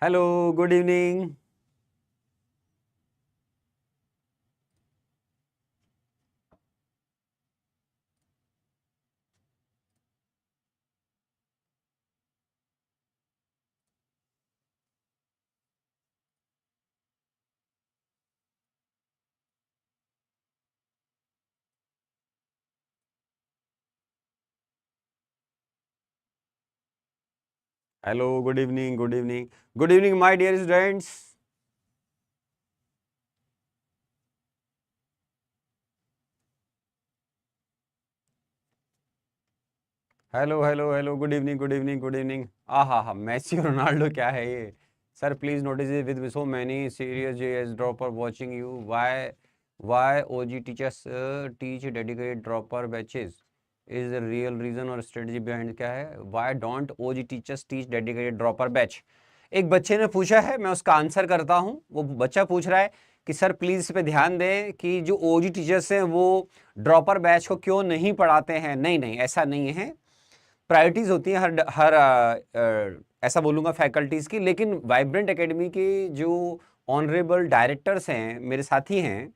Hello, good evening. Hello, good evening, good evening, good evening my dear students. Hello hello hello, good evening, good evening, good evening. हा, Messi और Ronaldo क्या है ये? Sir please notice it with so many serious JEEs dropper watching you. Why OG teachers teach dedicated dropper batches is the real reason और strategy behind क्या है? Why don't OG teachers teach dedicated dropper batch? एक बच्चे ने पूछा है, मैं उसका आंसर करता हूँ। वो बच्चा पूछ रहा है कि सर प्लीज इस पे ध्यान दें कि जो ओजी टीचर्स हैं वो ड्रॉपर बैच को क्यों नहीं पढ़ाते हैं। नहीं नहीं, ऐसा नहीं है। प्रायोरिटीज होती हैं हर ऐसा बोलूंगा फैकल्टीज की, लेकिन वाइब्रेंट एकेडमी के जो ऑनरेबल डायरेक्टर्स हैं, मेरे साथी हैं,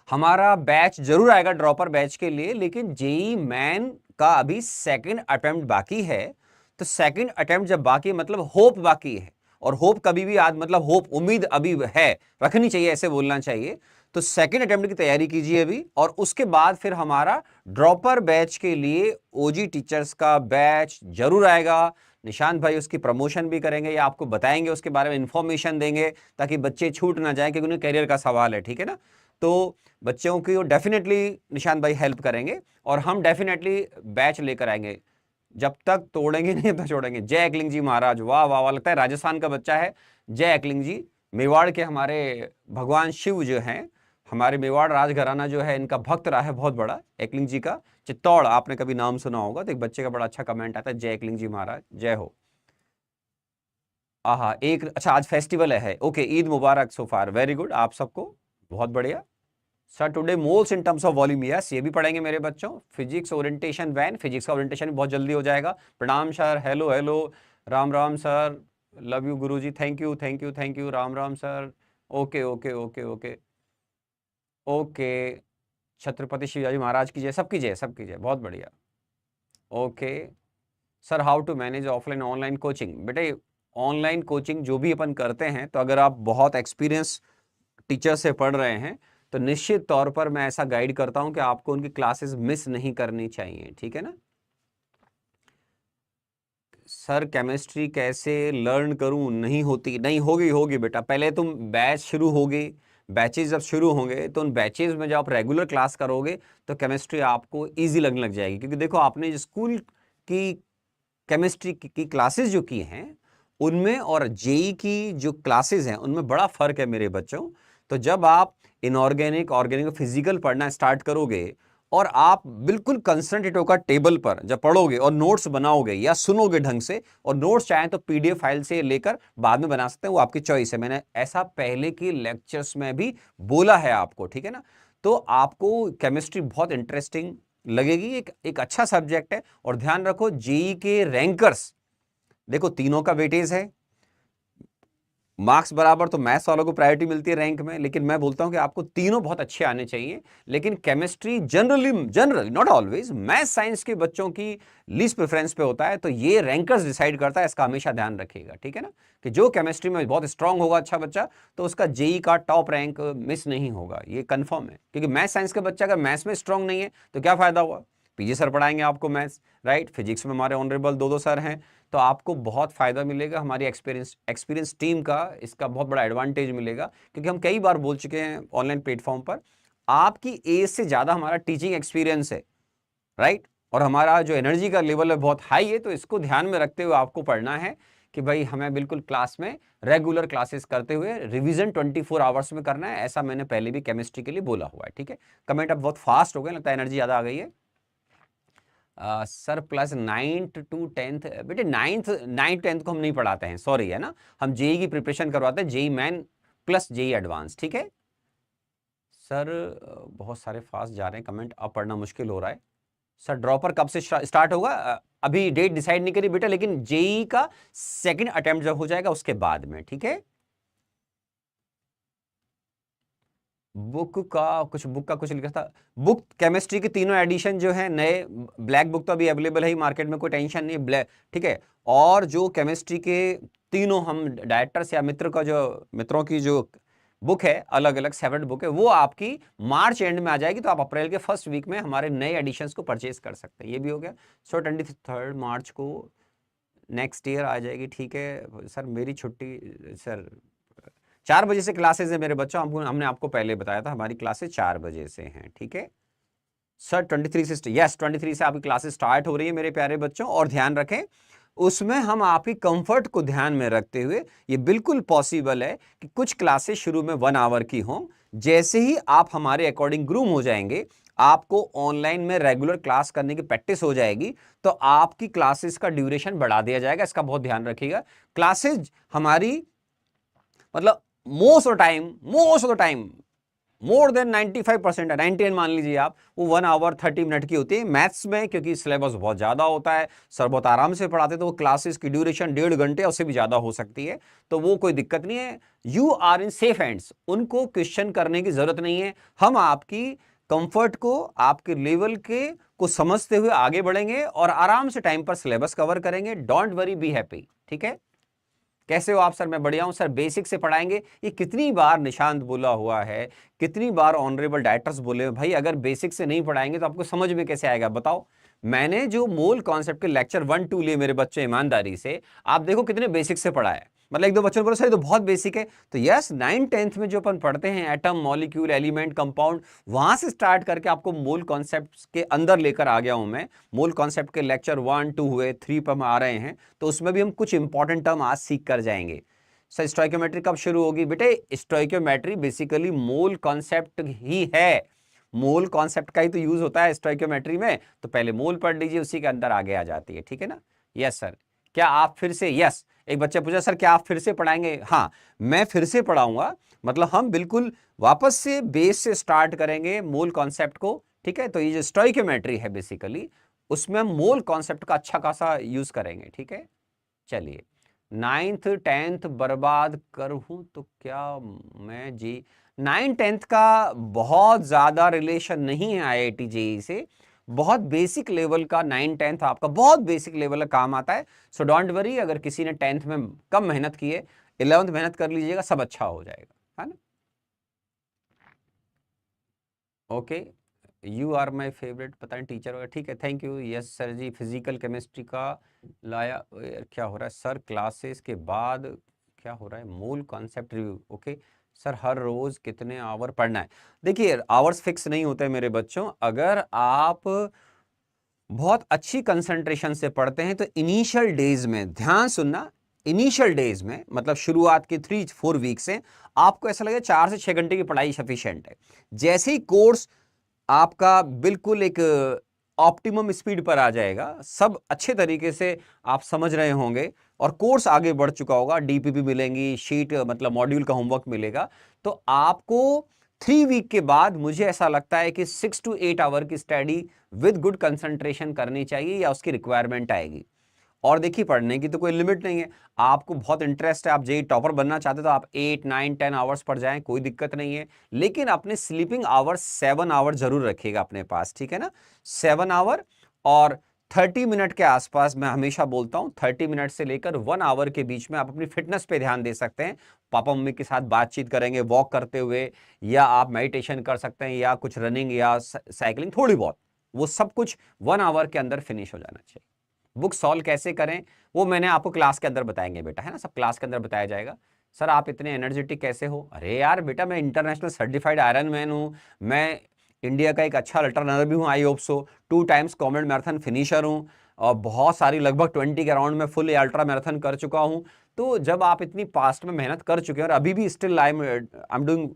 हमारा बैच जरूर आएगा ड्रॉपर बैच के लिए, लेकिन जेई मैन का अभी सेकंड अटेम्प्ट बाकी है। तो सेकंड अटेम्प्ट जब बाकी है मतलब होप बाकी है, और होप कभी भी आज मतलब होप उम्मीद अभी है, रखनी चाहिए, ऐसे बोलना चाहिए। तो सेकंड अटेम्प्ट की तैयारी कीजिए अभी, और उसके बाद फिर हमारा ड्रॉपर बैच के लिए ओजी टीचर्स का बैच जरूर आएगा। निशांत भाई उसकी प्रमोशन भी करेंगे या आपको बताएंगे, उसके बारे में इंफॉर्मेशन देंगे, ताकि बच्चे छूट ना जाए, क्योंकि उन्हें करियर का सवाल है, ठीक है ना। तो बच्चों की वो डेफिनेटली निशांत भाई हेल्प करेंगे, और हम डेफिनेटली बैच लेकर आएंगे। जब तक तोड़ेंगे नहीं तो छोड़ेंगे। जय एकलिंग जी महाराज, वाह वाह वाह, लगता है राजस्थान का बच्चा है। जय एकलिंग जी, मेवाड़ के हमारे भगवान शिव जो हैं, हमारे मेवाड़ राजघराना जो है, इनका भक्त रहा है बहुत बड़ा, एकलिंग जी का। चित्तौड़ आपने कभी नाम सुना होगा, तो एक बच्चे का बड़ा अच्छा कमेंट आता है, जय एकलिंग जी महाराज, जय हो। आहा, एक अच्छा आज फेस्टिवल है, ओके, ईद मुबारक सो फार, वेरी गुड आप सबको, बहुत बढ़िया। Sir today moles in terms of volume, yes ये भी पढ़ेंगे मेरे बच्चों। फिजिक्स ओरिएंटेशन वैन, फिजिक्स का ओरिएंटेशन बहुत जल्दी हो जाएगा। प्रणाम sir, hello hello, Ram Ram sir, love you गुरुजी, thank you thank you thank you, Ram Ram sir. Okay okay okay okay okay. Chhatrapati Shivaji Maharaj की जय, सबकी जय, सबकी जय, बहुत बढ़िया। Okay sir, how to manage offline online coaching? बेटे ऑनलाइन कोचिंग जो भी अपन करते हैं, तो अगर आप बहुत एक्सपीरियंस टीचर से पढ़ रहे हैं, तो निश्चित तौर पर मैं ऐसा गाइड करता हूं कि आपको उनकी क्लासेस मिस नहीं करनी चाहिए, ठीक है ना। सर केमिस्ट्री कैसे लर्न करूं? नहीं होती, नहीं होगी, होगी बेटा। पहले तुम बैच शुरू होगी, बैचेस जब शुरू होंगे, तो उन बैचेस में जब आप रेगुलर क्लास करोगे, तो केमिस्ट्री आपको इजी लगने लग जाएगी। क्योंकि देखो, आपने स्कूल की केमिस्ट्री की क्लासेस जो की हैं, उनमें और जेई की जो क्लासेस हैं, उनमें बड़ा फर्क है मेरे बच्चों। तो जब आप इनऑर्गेनिक, ऑर्गेनिक, फिजिकल पढ़ना स्टार्ट करोगे, और आप बिल्कुल कंसंट्रेट होकर टेबल पर जब पढ़ोगे और नोट्स बनाओगे या सुनोगे ढंग से, और नोट्स चाहे तो पीडीएफ फाइल से लेकर बाद में बना सकते हैं, वो आपकी चॉइस है। मैंने ऐसा पहले के लेक्चर्स में भी बोला है आपको, ठीक है ना। तो आपको केमिस्ट्री बहुत इंटरेस्टिंग लगेगी, एक अच्छा सब्जेक्ट है। और ध्यान रखो, जेई के रैंकर्स, देखो तीनों का वेटेज है, मार्क्स बराबर, तो मैथ्स वालों को प्रायोरिटी मिलती है रैंक में, लेकिन मैं बोलता हूं कि आपको तीनों बहुत अच्छे आने चाहिए। लेकिन chemistry generally not always, math science के बच्चों की लीस्ट प्रेफरेंस पे होता है, तो ये रैंकर्स डिसाइड करता है, इसका हमेशा ध्यान रखिएगा, ठीक है ना। कि जो केमिस्ट्री में बहुत स्ट्रांग होगा अच्छा बच्चा, तो उसका जेई का टॉप रैंक मिस नहीं होगा, ये कंफर्म है। क्योंकि मैथ साइंस का बच्चा अगर मैथ्स में स्ट्रांग नहीं है, तो क्या फायदा हुआ? पीजी सर पढ़ाएंगे आपको मैथ्स, राइट। फिजिक्स में हमारे ऑनरेबल दो दो सर हैं, तो आपको बहुत फायदा मिलेगा। हमारी एक्सपीरियंस टीम का इसका बहुत बड़ा एडवांटेज मिलेगा, क्योंकि हम कई बार बोल चुके हैं ऑनलाइन प्लेटफॉर्म पर, आपकी एज से ज्यादा हमारा टीचिंग एक्सपीरियंस है, राइट। और हमारा जो एनर्जी का लेवल है बहुत हाई है, तो इसको ध्यान में रखते हुए आपको पढ़ना है कि भाई हमें बिल्कुल क्लास में रेगुलर क्लासेस करते हुए रिवीजन 24 आवर्स में करना है। ऐसा मैंने पहले भी केमिस्ट्री के लिए बोला हुआ है, ठीक है। कमेंट अब बहुत फास्ट हो गए, लगता है एनर्जी ज्यादा आ गई है। Sir plus 9th to 10th, बेटे नाइन्थ 10th को हम नहीं पढ़ाते हैं, सॉरी, है ना। हम जेई की प्रिपरेशन करवाते हैं, JEE main plus JEE advance, ठीक है। सर बहुत सारे फास्ट जा रहे हैं कमेंट, अब पढ़ना मुश्किल हो रहा है। सर ड्रॉपर कब से स्टार्ट होगा? अभी डेट डिसाइड नहीं करी बेटा, लेकिन जेई का सेकंड अटेम्प्ट जब हो जाएगा उसके बाद में, ठीक है। बुक का कुछ लिखा था, बुक केमिस्ट्री के तीनों एडिशन जो है नए, ब्लैक बुक तो अभी अवेलेबल है मार्केट में, कोई टेंशन नहीं, ब्लैक, ठीक है। और जो केमिस्ट्री के तीनों हम डायरेक्टर्स या मित्रों की जो बुक है, अलग अलग 7 बुक है, वो आपकी मार्च एंड में आ जाएगी, तो आप अप्रैल के फर्स्ट वीक में हमारे नए एडिशंस को परचेज कर सकते हैं। ये भी हो गया। सो 23 मार्च को नेक्स्ट ईयर आ जाएगी, ठीक है सर। मेरी छुट्टी सर 4 बजे से क्लासेस है मेरे बच्चों, हमने आपको पहले बताया था हमारी क्लासेस 4 बजे से हैं, ठीक है सर। 23 से, यस 23 से आपकी क्लासेस स्टार्ट हो रही है मेरे प्यारे बच्चों। और ध्यान रखें, उसमें हम आपकी कंफर्ट को ध्यान में रखते हुए, ये बिल्कुल पॉसिबल है कि कुछ क्लासेस शुरू में 1 आवर की हों, जैसे ही आप हमारे अकॉर्डिंग ग्रूम हो जाएंगे, आपको ऑनलाइन में रेगुलर क्लास करने की प्रैक्टिस हो जाएगी, तो आपकी क्लासेस का ड्यूरेशन बढ़ा दिया जाएगा। इसका बहुत ध्यान रखिएगा। क्लासेस हमारी मतलब most of the time more than 95% है, 99 मान लीजिए आप, वो 1 आवर 30 मिनट की होती है। मैथ्स में क्योंकि सिलेबस बहुत ज्यादा होता है, सर बहुत आराम से पढ़ाते, तो वो क्लासेस की ड्यूरेशन 1.5 घंटे उससे भी ज्यादा हो सकती है, तो वो कोई दिक्कत नहीं है। You are in safe hands, उनको क्वेश्चन करने की जरूरत नहीं है। हम आपकी कंफर्ट को, आपके लेवल के को समझते हुए आगे बढ़ेंगे और आराम से टाइम पर सिलेबस कवर करेंगे। डोंट वरी, बी हैप्पी, ठीक है। कैसे हो आप सर? मैं बढ़िया हूं सर। बेसिक से पढ़ाएंगे, ये कितनी बार निशांत बोला हुआ है, कितनी बार ऑनरेबल डायरेक्टर्स बोले भाई, अगर बेसिक से नहीं पढ़ाएंगे तो आपको समझ में कैसे आएगा बताओ। मैंने जो मोल कॉन्सेप्ट के लेक्चर 1 2 लिए मेरे बच्चे ईमानदारी से, आप देखो कितने बेसिक से पढ़ाए। मतलब एक दो बच्चों ने बोला सर ये तो बहुत बेसिक है, तो यस 9 10th में जो अपन पढ़ते हैं एटम, मॉलिक्यूल, एलिमेंट, कंपाउंड, वहां से स्टार्ट करके आपको मोल कॉन्सेप्ट के अंदर लेकर आ गया हूं मैं। मोल कॉन्सेप्ट के लेक्चर 1 2 हुए, 3 पर हम आ रहे हैं, तो उसमें भी हम कुछ इंपॉर्टेंट टर्म आज सीख कर जाएंगे। सर स्टोइकियोमेट्री कब शुरू होगी? बेटे स्टोइकियोमेट्री बेसिकली मोल कॉन्सेप्ट ही है, मोल कॉन्सेप्ट का ही तो यूज होता है स्टोइकियोमेट्री में, तो पहले मोल पढ़ लीजिए, उसी के अंदर आगे आ जाती है, ठीक है ना। Yes sir. क्या आप फिर से, यस एक बच्चा पूछा सर क्या आप फिर से पढ़ाएंगे? हाँ मैं फिर से पढ़ाऊंगा, मतलब हम बिल्कुल वापस से बेस से स्टार्ट करेंगे मोल कॉन्सेप्ट को, ठीक है। तो ये जो स्टोइकियोमेट्री है बेसिकली, उसमें हम मोल कॉन्सेप्ट का अच्छा खासा यूज करेंगे, ठीक है। चलिए 9th 10th बर्बाद करूं तो क्या मैं जी, 9 10th का बहुत ज्यादा रिलेशन नहीं है आईआईटी जेईई से, बहुत बेसिक लेवल का 9 10th आपका बहुत बेसिक लेवल का काम आता है। सो डोंट वरी, अगर किसी ने 10th में कम मेहनत की है, 11th मेहनत कर लीजिएगा, सब अच्छा हो जाएगा, है ना। Okay, you are my favourite, पता नहीं टीचर होगा, ठीक है thank you. Yes sir ji, physical chemistry का लाया यार, क्या हो रहा है सर क्लासेस के बाद, क्या हो रहा है? मूल कॉन्सेप्ट रिव्यू, ओके सर हर रोज कितने आवर पढ़ना है? देखिए आवर्स फिक्स नहीं होते मेरे बच्चों, अगर आप बहुत अच्छी कंसंट्रेशन से पढ़ते हैं तो इनिशियल डेज में, ध्यान सुनना, इनिशियल डेज में मतलब शुरुआत के 3-4 वीक से आपको ऐसा लगेगा 4 से 6 घंटे की पढ़ाई सफिशिएंट है। जैसे ही कोर्स आपका बिल्कुल एक ऑप्टिमम स्पीड पर आ जाएगा, सब अच्छे तरीके से आप समझ रहे होंगे और कोर्स आगे बढ़ चुका होगा, डीपीपी मिलेंगी, शीट मतलब मॉड्यूल का होमवर्क मिलेगा, तो आपको 3 वीक के बाद मुझे ऐसा लगता है कि 6 to 8 आवर की स्टडी विद गुड कंसंट्रेशन करनी चाहिए, या उसकी रिक्वायरमेंट आएगी। और देखिए पढ़ने की तो कोई लिमिट नहीं है, आपको बहुत इंटरेस्ट है, आप जेई टॉपर बनना चाहते हो तो आप 8 9 10 आवर्स पढ़ जाएं, कोई दिक्कत नहीं है। लेकिन अपने स्लीपिंग आवर्स 7 आवर जरूर रखिएगा अपने पास, ठीक है ना। 7 आवर और 30 मिनट के आसपास, मैं हमेशा बोलता हूं 30 मिनट से लेकर 1 आवर के बीच में आप अपनी फिटनेस पे ध्यान दे सकते हैं। पापा मम्मी के साथ बातचीत करेंगे वॉक करते हुए, या आप मेडिटेशन कर सकते हैं, या कुछ रनिंग या साइकिलिंग थोड़ी बहुत, वो सब कुछ 1 आवर के अंदर फिनिश हो जाना चाहिए। बुक सॉल्व कैसे करें वो मैंने आपको क्लास के अंदर बताएंगे बेटा, है ना, सब क्लास के अंदर बताया जाएगा। सर आप इतने एनर्जेटिक कैसे हो? अरे यार बेटा मैं इंटरनेशनल सर्टिफाइड आयरन मैन हूँ, मैं इंडिया का एक अच्छा अल्ट्रा रनर भी हूँ, I hope so, 2 times common marathon finisher हूँ, और बहुत सारी लगभग 20 के राउंड में फुल अल्ट्रा मैराथन कर चुका हूँ। तो जब आप इतनी पास्ट में मेहनत कर चुके हैं और अभी भी still I am doing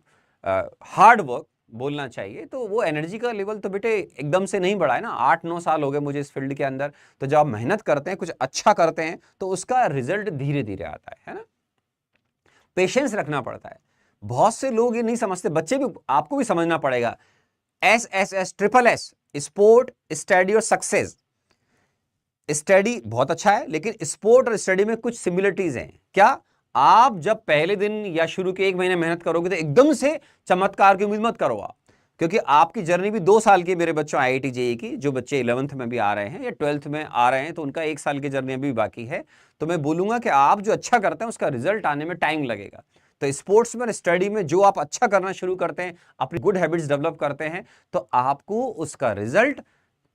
hard work बोलना चाहिए, तो वो एनर्जी का लेवल तो बेटे एकदम से नहीं बढ़ा है ना। 8-9 साल हो गए मुझे इस फील्ड के अंदर, तो जब आप मेहनत करते हैं, कुछ अच्छा करते हैं, तो उसका रिजल्ट धीरे धीरे आता है ना। पेशेंस रखना पड़ता है, बहुत से लोग ये नहीं समझते, बच्चे भी, आपको भी समझना पड़ेगा। SSS triple S, sport, study और सक्सेस, स्टडी बहुत अच्छा है, लेकिन स्पोर्ट और स्टडी में कुछ सिमिलरिटीज हैं। क्या? आप जब पहले दिन या शुरू के 1 महीने मेहनत करोगे तो एकदम से चमत्कार की उम्मीद मत करो आप, क्योंकि आपकी जर्नी भी 2 साल की मेरे बच्चों, IIT JEE की। जो बच्चे 11th में भी आ रहे हैं या 12th में आ रहे हैं तो उनका 1 साल की जर्नी अभी बाकी है। तो मैं बोलूंगा कि आप जो अच्छा करते हैं उसका रिजल्ट आने में टाइम लगेगा। तो स्पोर्ट्स में, स्टडी में जो आप अच्छा करना शुरू करते हैं, अपनी गुड हैबिट्स डेवलप करते हैं, तो आपको उसका रिजल्ट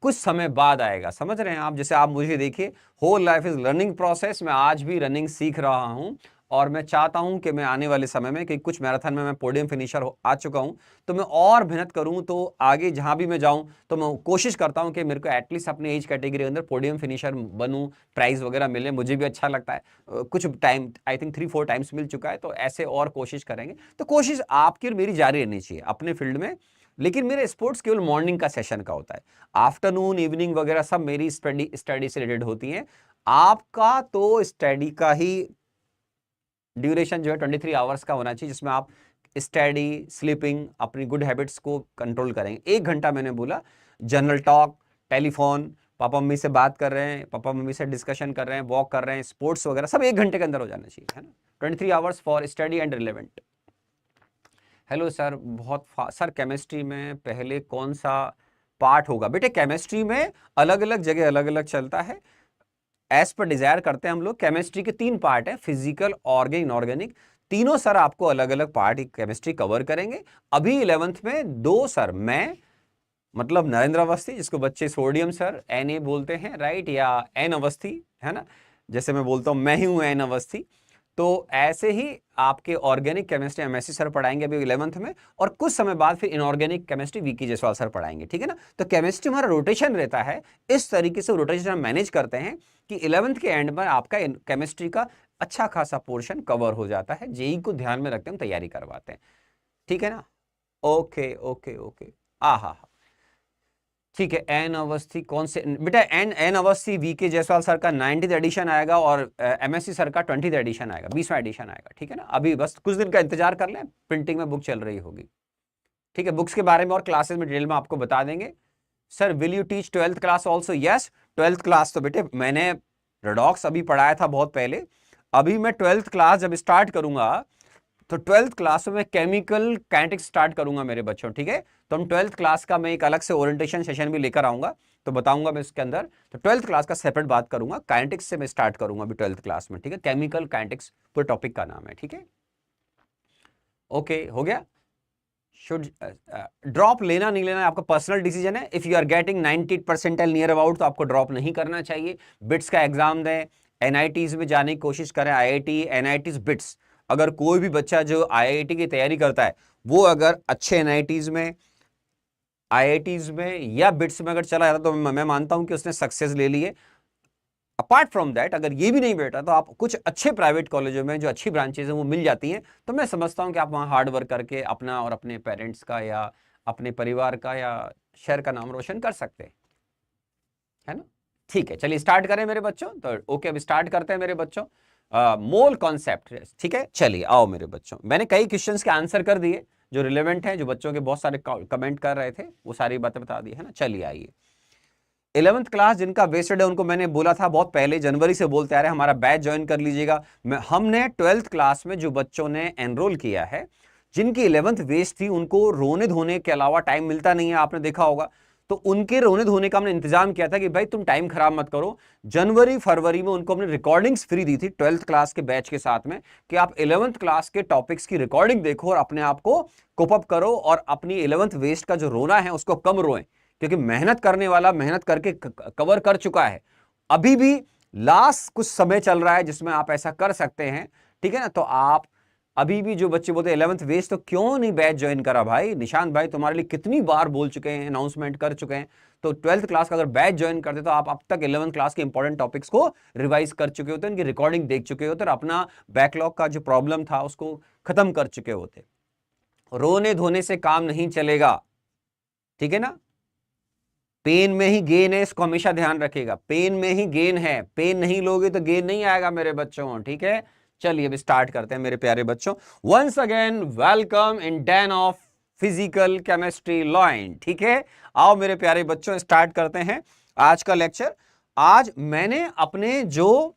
कुछ समय बाद आएगा। समझ रहे हैं आप? जैसे आप मुझे देखिए, whole life is learning process. मैं आज भी रनिंग सीख रहा हूं और मैं चाहता हूं कि मैं आने वाले समय में, कि कुछ मैराथन में मैं पोडियम फिनिशर आ चुका हूं, तो मैं और मेहनत करूं, तो आगे जहां भी मैं जाऊं तो मैं कोशिश करता हूं कि मेरे को एटलीस्ट अपने एज कैटेगरी के अंदर पोडियम फिनिशर बनूं, प्राइज वगैरह मिले। मुझे भी अच्छा लगता है। कुछ टाइम, आई थिंक 3-4 टाइम्स मिल चुका है, तो ऐसे और कोशिश करेंगे। तो कोशिश आपकी और मेरी जारी रहनी चाहिए अपने फील्ड में। लेकिन मेरे स्पोर्ट्स केवल मॉर्निंग का सेशन का होता है, आफ्टरनून, इवनिंग वगैरह सब मेरी स्टडी से रिलेटेड होती हैं। आपका तो स्टडी का ही ड्यूरेशन जो है 23 आवर्स का होना चाहिए, जिसमें आप स्टडी, स्लीपिंग, अपनी गुड हैबिट्स को कंट्रोल करेंगे। 1 घंटा मैंने बोला, general talk, telephone, papa mummy से बात कर रहे हैं, पापा मम्मी से डिस्कशन कर रहे हैं, वॉक कर रहे हैं, स्पोर्ट्स वगैरह सब 1 घंटे के अंदर हो जाना चाहिए, है ना। 23 hours for study and relevant. Hello sir, sir chemistry में पहले कौन सा पार्ट होगा? बेटे केमिस्ट्री में अलग अलग जगह अलग अलग चलता है, एज पर डिजायर करते हैं हम लोग। केमिस्ट्री के 3 पार्ट है, फिजिकल, ऑर्गेनिक, इनऑर्गेनिक। तीनों सर आपको अलग अलग पार्ट केमिस्ट्री कवर करेंगे। अभी 11th में 2 सर, मैं मतलब नरेंद्र अवस्थी, जिसको बच्चे सोडियम सर NA बोलते हैं, राइट, या N अवस्थी, है ना, जैसे मैं बोलता हूं मैं ही हूं N अवस्थी। तो ऐसे ही आपके ऑर्गेनिक केमिस्ट्री MSc सर पढ़ाएंगे अभी 11th में, और कुछ समय बाद फिर inorganic chemistry VK Jaiswal sir पढ़ाएंगे, ठीक है ना। तो केमिस्ट्री हमारा रोटेशन रहता है, इस तरीके से रोटेशन हम मैनेज करते हैं कि 11th के एंड में आपका केमिस्ट्री का अच्छा खासा पोर्शन कवर हो जाता है। JEE को ध्यान में रखते हैं, हम तैयारी करवाते हैं, ठीक है ना। ओके ओके ओके, हा, ठीक है। एन अवस्थी कौन से बेटा? N Awasthi VK Jaiswal sir का 90th एडिशन आएगा और MSc सर का 20th एडिशन आएगा, 20वां एडिशन आएगा, ठीक है ना। अभी बस कुछ दिन का इंतजार कर लें, प्रिंटिंग में बुक चल रही होगी, ठीक है। बुक्स के बारे में और क्लासेस में डिटेल में आपको बता देंगे। Sir will you teach 12th class also? Yes, 12th class तो बेटे मैंने रेडॉक्स अभी पढ़ाया था बहुत पहले। अभी मैं 12th क्लास जब स्टार्ट करूंगा तो 12th क्लास में केमिकल काइनेटिक्स स्टार्ट करूंगा मेरे बच्चों, ठीक है। तो हम 12th क्लास का मैं एक अलग से ओरिएंटेशन सेशन भी लेकर आऊंगा, तो बताऊंगा मैं इसके अंदर। तो 12th क्लास का सेपरेट बात करूंगा, काइनेटिक्स से मैं स्टार्ट करूंगा अभी 12th क्लास में, ठीक है। केमिकल काइनेटिक्स पूरे टॉपिक का नाम है, ठीक है। ओके, हो गया। शुड ड्रॉप लेना नहीं लेना आपका पर्सनल डिसीजन है। If you are getting 90% near about तो आपको ड्रॉप नहीं करना चाहिए। बिट्स का एग्जाम दें, NITs में जाने की कोशिश करें, IIT, NITs, बिट्स। अगर कोई भी बच्चा जो IIT की तैयारी करता है वो अगर अच्छे NITs में, IITs में या बिट्स में अगर चला जाता तो मैं मानता हूं कि उसने सक्सेस ले ली है। अपार्ट फ्रॉम दैट, अगर ये भी नहीं बैठा तो आप कुछ अच्छे प्राइवेट कॉलेजों में जो अच्छी ब्रांचेज हैं वो मिल जाती हैं, तो मैं समझता हूं कि आप वहां हार्ड वर्क करके अपना और अपने पेरेंट्स का या अपने परिवार का या शहर का नाम रोशन कर सकते हैं, है ना। ठीक है, चलिए स्टार्ट करें मेरे बच्चों। तो ओके, अब स्टार्ट करते हैं मेरे बच्चों। मोल कॉन्सेप्ट, ठीक है। चलिए आओ मेरे बच्चों, मैंने कई क्वेश्चंस के आंसर कर दिए जो रिलेवेंट हैं, जो बच्चों के बहुत सारे कमेंट कर रहे थे, वो सारी बातें बता दी, है ना। चलिए आइए, 11th क्लास जिनका वेस्टेड है उनको मैंने बोला था बहुत पहले, जनवरी से बोलते आ रहे हैं हमारा बैच ज्वाइन कर लीजिएगा। हमने 12th क्लास में जो बच्चों ने एनरोल किया है, जिनकी 11th वेस्ट थी, उनको रोने धोने के अलावा टाइम मिलता नहीं है, आपने देखा होगा। तो उनके रोने धोने का हमने इंतजाम किया था कि भाई तुम टाइम खराब मत करो। जनवरी फरवरी में उनको हमने रिकॉर्डिंग्स फ्री दी थी 12th क्लास के बैच के साथ में, कि आप 11th क्लास के टॉपिक्स की रिकॉर्डिंग देखो और अपने आप को कोप अप करो और अपनी 11th वेस्ट का जो रोना है उसको कम रोएं, क्योंकि मेहनत करने वाला मेहनत करके कवर कर चुका है। अभी भी लास्ट कुछ समय चल रहा है जिसमें आप ऐसा कर सकते हैं, ठीक है ना। तो आप अभी भी, जो बच्चे बोलते हैं 11th वेस्ट, तो क्यों नहीं बैच ज्वाइन करा भाई? निशांत भाई तुम्हारे लिए कितनी बार बोल चुके हैं, अनाउंसमेंट कर चुके हैं। तो 12th क्लास का अगर बैच ज्वाइन करते तो आप अब तक 11th क्लास के इंपॉर्टेंट टॉपिक्स को रिवाइज कर चुके होते, उनकी रिकॉर्डिंग देख चुके होते और अपना बैकलॉग का जो प्रॉब्लम था उसको खत्म कर चुके होते। रोने धोने से काम नहीं चलेगा, ठीक है ना। पेन में ही गेन है, इसको हमेशा ध्यान रखिएगा। पेन में ही गेन है, पेन नहीं लोगे तो गेन नहीं आएगा मेरे बच्चों, ठीक है। चलिए अब स्टार्ट करते हैं मेरे प्यारे बच्चों। Once again welcome in den of physical chemistry lion, ठीक है। आओ मेरे प्यारे बच्चों, स्टार्ट करते हैं आज का लेक्चर। आज मैंने अपने जो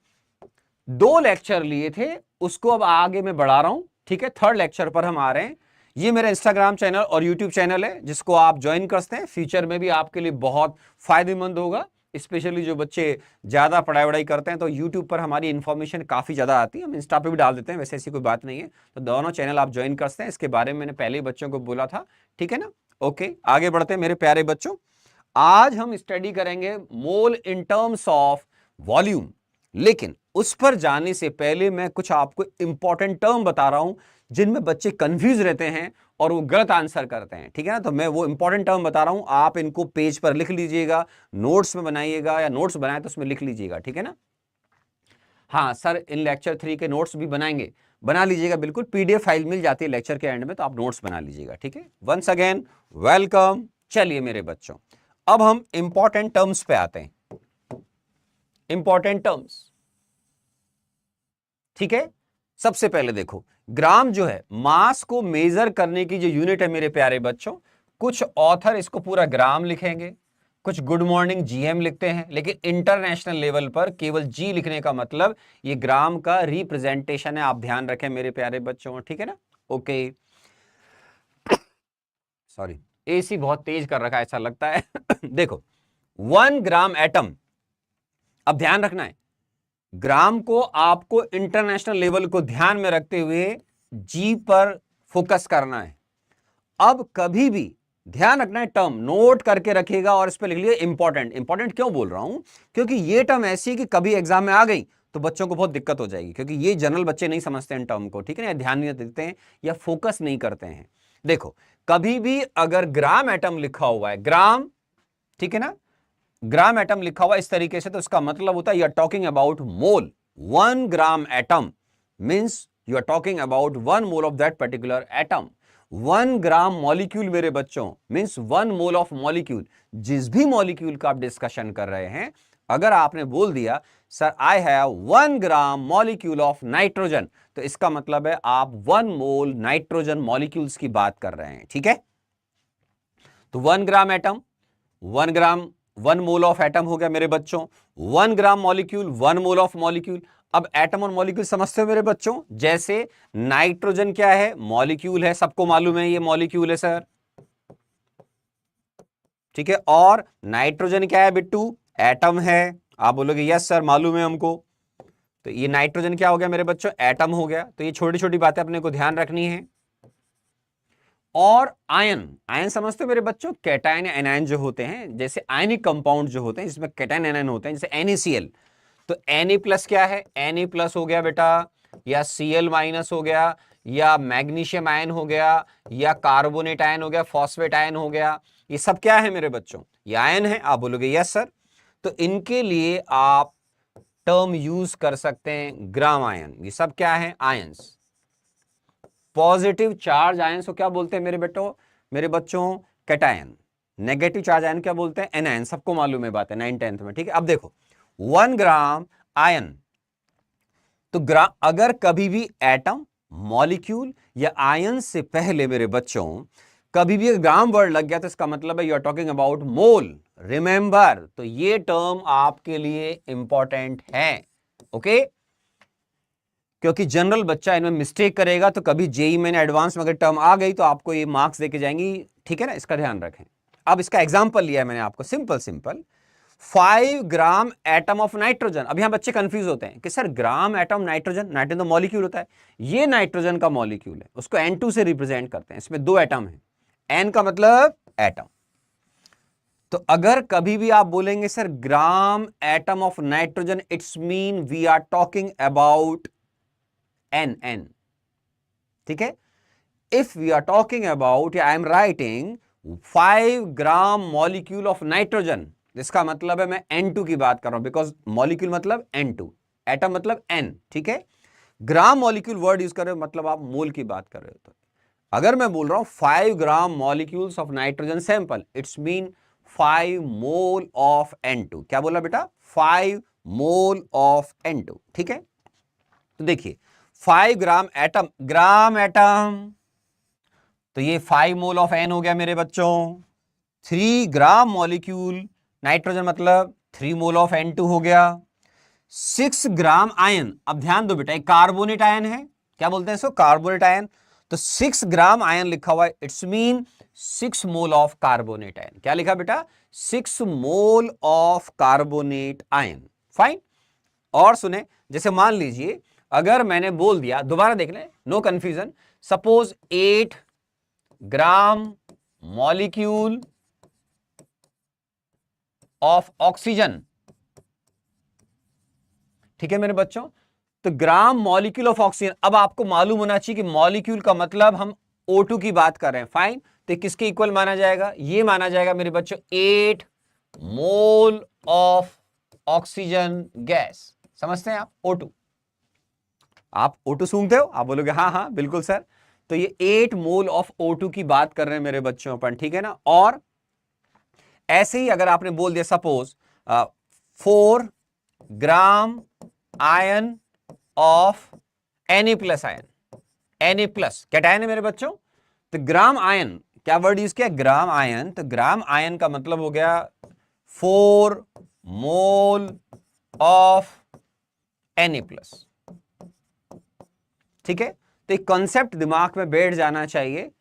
2 लेक्चर लिए थे उसको अब आगे मैं बढ़ा रहा हूं, ठीक है। 3rd लेक्चर पर हम आ रहे हैं। ये मेरा इंस्टाग्राम चैनल और यूट्यूब चैनल है जिसको आप ज्वाइन कर सकते हैं। फ्यूचर में भी आपके लिए बहुत फायदेमंद होगा, स्पेशली जो बच्चे ज्यादा पढ़ाई वढ़ाई करते हैं तो यूट्यूब पर हमारी इंफॉर्मेशन काफी ज्यादा आती है, हम इंस्टा पे भी डाल देते हैं, वैसे ऐसी कोई बात नहीं है। तो दोनों चैनल आप ज्वाइन कर सकते हैं, इसके बारे में मैंने पहले ही बच्चों को बोला था, ठीक है ना। ओके, आगे बढ़ते हैं मेरे प्यारे बच्चों। आज हम स्टडी करेंगे मोल इन टर्म्स ऑफ वॉल्यूम, लेकिन उस पर जाने से पहले मैं कुछ आपको इंपॉर्टेंट टर्म बता रहा हूं जिनमें बच्चे कंफ्यूज रहते हैं और वो गलत आंसर करते हैं, ठीक है ना। तो मैं वो इंपॉर्टेंट टर्म बता रहा हूं, आप इनको पेज पर लिख लीजिएगा, नोट्स में बनाइएगा, या नोट्स बनाए तो उसमें लिख लीजिएगा, ठीक है ना। हाँ सर, इन लेक्चर 3 के नोट्स भी बनाएंगे, बना लीजिएगा बिल्कुल, पीडीएफ फाइल मिल जाती है लेक्चर के एंड में, तो आप नोट्स बना लीजिएगा, ठीक है। Once again welcome. चलिए मेरे बच्चों, अब हम इंपॉर्टेंट टर्म्स पे आते हैं। इंपॉर्टेंट टर्म्स, ठीक है। सबसे पहले देखो, ग्राम जो है मास को मेजर करने की जो यूनिट है मेरे प्यारे बच्चों, कुछ ऑथर इसको पूरा ग्राम लिखेंगे, कुछ गुड मॉर्निंग जीएम लिखते हैं, लेकिन इंटरनेशनल लेवल पर केवल जी लिखने का मतलब ये ग्राम का रिप्रेजेंटेशन है, आप ध्यान रखें मेरे प्यारे बच्चों, ठीक है ना। ओके, सॉरी, एसी बहुत तेज कर रखा है ऐसा लगता है। देखो, 1 ग्राम एटम, अब ध्यान रखना है, ग्राम को आपको इंटरनेशनल लेवल को ध्यान में रखते हुए जी पर फोकस करना है। अब कभी भी ध्यान रखना है, टर्म नोट करके रखिएगा और इस पर लिख लीजिए इंपॉर्टेंट। इंपॉर्टेंट क्यों बोल रहा हूं, क्योंकि ये टर्म ऐसी है कि कभी एग्जाम में आ गई तो बच्चों को बहुत दिक्कत हो जाएगी, क्योंकि ये जनरल बच्चे नहीं समझते हैं टर्म को, ठीक है ना, ध्यान नहीं देते हैं या फोकस नहीं करते हैं। देखो, कभी भी अगर ग्राम एटम लिखा हुआ है, ग्राम, ठीक है ना, ग्राम एटम लिखा हुआ इस तरीके से, तो इसका मतलब होता है you are talking about mole. 1 gram atom means you are talking about 1 mole of that particular atom. 1 gram molecule मेरे बच्चों मींस 1 मोल ऑफ मॉलिक्यूल। जिस भी मॉलिक्यूल का आप डिस्कशन कर रहे हैं, अगर आपने बोल दिया sir I have 1 gram molecule of nitrogen, तो इसका मतलब है आप 1 मोल नाइट्रोजन मॉलिक्यूल्स की बात कर रहे हैं, ठीक है। तो 1 gram atom, 1 gram 1 mole of atom हो गया मेरे बच्चों, 1 gram molecule 1 mole of molecule. अब एटम और मॉलिक्यूल समझते हो मेरे बच्चों, जैसे नाइट्रोजन क्या है, मॉलिक्यूल है, सबको मालूम है ये मॉलिक्यूल है सर, ठीक है। और नाइट्रोजन क्या है बिट्टू, एटम है, आप बोलोगे यस सर मालूम है हमको। तो ये नाइट्रोजन क्या हो गया मेरे बच्चों, एटम हो गया। तो ये छोटी छोटी बातें अपने को ध्यान रखनी है। और आयन, आयन समझते हो मेरे बच्चों, कैटायन या एनायन जो होते हैं, जैसे आयनिक कंपाउंड जो होते हैं जिसमें कैटायन एनायन होते हैं, जैसे NaCl, तो Na+ क्या है, Na+ हो गया बेटा, या Cl- हो गया, या मैग्नीशियम आयन हो गया, या कार्बोनेट आयन हो गया, फॉस्फेट आयन हो गया, ये सब क्या है मेरे बच्चों, ये आयन है। आप बोलोगे यस सर, तो इनके लिए आप टर्म यूज कर सकते हैं ग्राम आयन। ये सब क्या है, आयंस। पॉजिटिव चार्ज आयंस को क्या बोलते हैं मेरे बच्चों, कैटायन। नेगेटिव चार्ज आयन क्या बोलते हैं, एनायन, सबको मालूम है बात है 9th 10th में, ठीक है। अब देखो 1 ग्राम आयन, तो अगर कभी भी एटम, मॉलिक्यूल या आयन से पहले मेरे बच्चों कभी भी ग्राम वर्ड लग गया तो इसका मतलब है you are talking about mole, remember. तो ये टर्म आपके लिए इंपॉर्टेंट है, ओके। क्योंकि जनरल बच्चा इनमें मिस्टेक करेगा तो कभी जेई में एडवांस में अगर टर्म आ गई तो आपको ये मार्क्स देके जाएंगी, ठीक है ना, इसका ध्यान रखें। अब इसका एग्जांपल लिया है मैंने आपको, simple 5 gram atom of nitrogen. अब यहां बच्चे कंफ्यूज होते हैं कि sir gram atom nitrogen, nitrogen तो मॉलिक्यूल होता है, ये नाइट्रोजन का मॉलिक्यूल है, उसको N2 से रिप्रेजेंट करते हैं, इसमें 2 एटम है, N का मतलब एटम। तो अगर कभी भी आप बोलेंगे sir gram atom of nitrogen, it's mean we are talking about N, ठीक है। If we are talking about, I am writing 5 gram molecule of nitrogen, इसका मतलब है मैं N2 की बात कर रहा हूं, बिकॉज मॉलिक्यूल मतलब N2, एटम मतलब N, ठीक है। ग्राम मॉलिक्यूल वर्ड यूज कर रहे हो मतलब आप मोल की बात कर रहे हो। तो अगर मैं बोल रहा हूं 5 gram molecules of nitrogen sample, it's mean 5 mole of N2। क्या बोला बेटा, 5 मोल ऑफ N2, ठीक है। तो देखिए 5 ग्राम एटम, ग्राम एटम, तो ये 5 मोल ऑफ N हो गया मेरे बच्चों। 3 ग्राम मॉलिक्यूल नाइट्रोजन मतलब 3 मोल ऑफ N2 हो गया। 6 ग्राम आयन, अब ध्यान दो बेटा, एक कार्बोनेट आयन है, क्या बोलते हैं इसको, कार्बोनेट आयन। तो 6 ग्राम आयन लिखा हुआ है, it's mean 6 mole of carbonate ion. क्या लिखा बेटा, 6 mole of carbonate ion. Fine. और सुने, जैसे मान लीजिए अगर मैंने बोल दिया, दोबारा देख लें, no confusion, suppose 8 gram molecule of oxygen, ठीक है मेरे बच्चों। तो ग्राम मॉलिक्यूल ऑफ ऑक्सीजन, अब आपको मालूम होना चाहिए कि मॉलिक्यूल का मतलब हम O2 की बात कर रहे हैं। फाइन। तो किसके इक्वल माना जाएगा, ये माना जाएगा मेरे बच्चों 8 मोल ऑफ ऑक्सीजन गैस। समझते हैं आप, O2, आप O2 सूंघते हो, आप बोलोगे हाँ हाँ बिल्कुल सर। तो ये 8 मोल ऑफ O2 की बात कर रहे हैं मेरे बच्चों अपन, ठीक है ना। और ऐसे ही अगर आपने बोल दिया suppose 4 gram ion of Na+ ion, Na+, cation है मेरे बच्चों। तो ग्राम आयन, क्या वर्ड यूज किया, ग्राम आयन। तो ग्राम आयन का मतलब हो गया 4 मोल ऑफ Na+, ठीक है। तो एक कॉन्सेप्ट दिमाग में बैठ जाना चाहिए।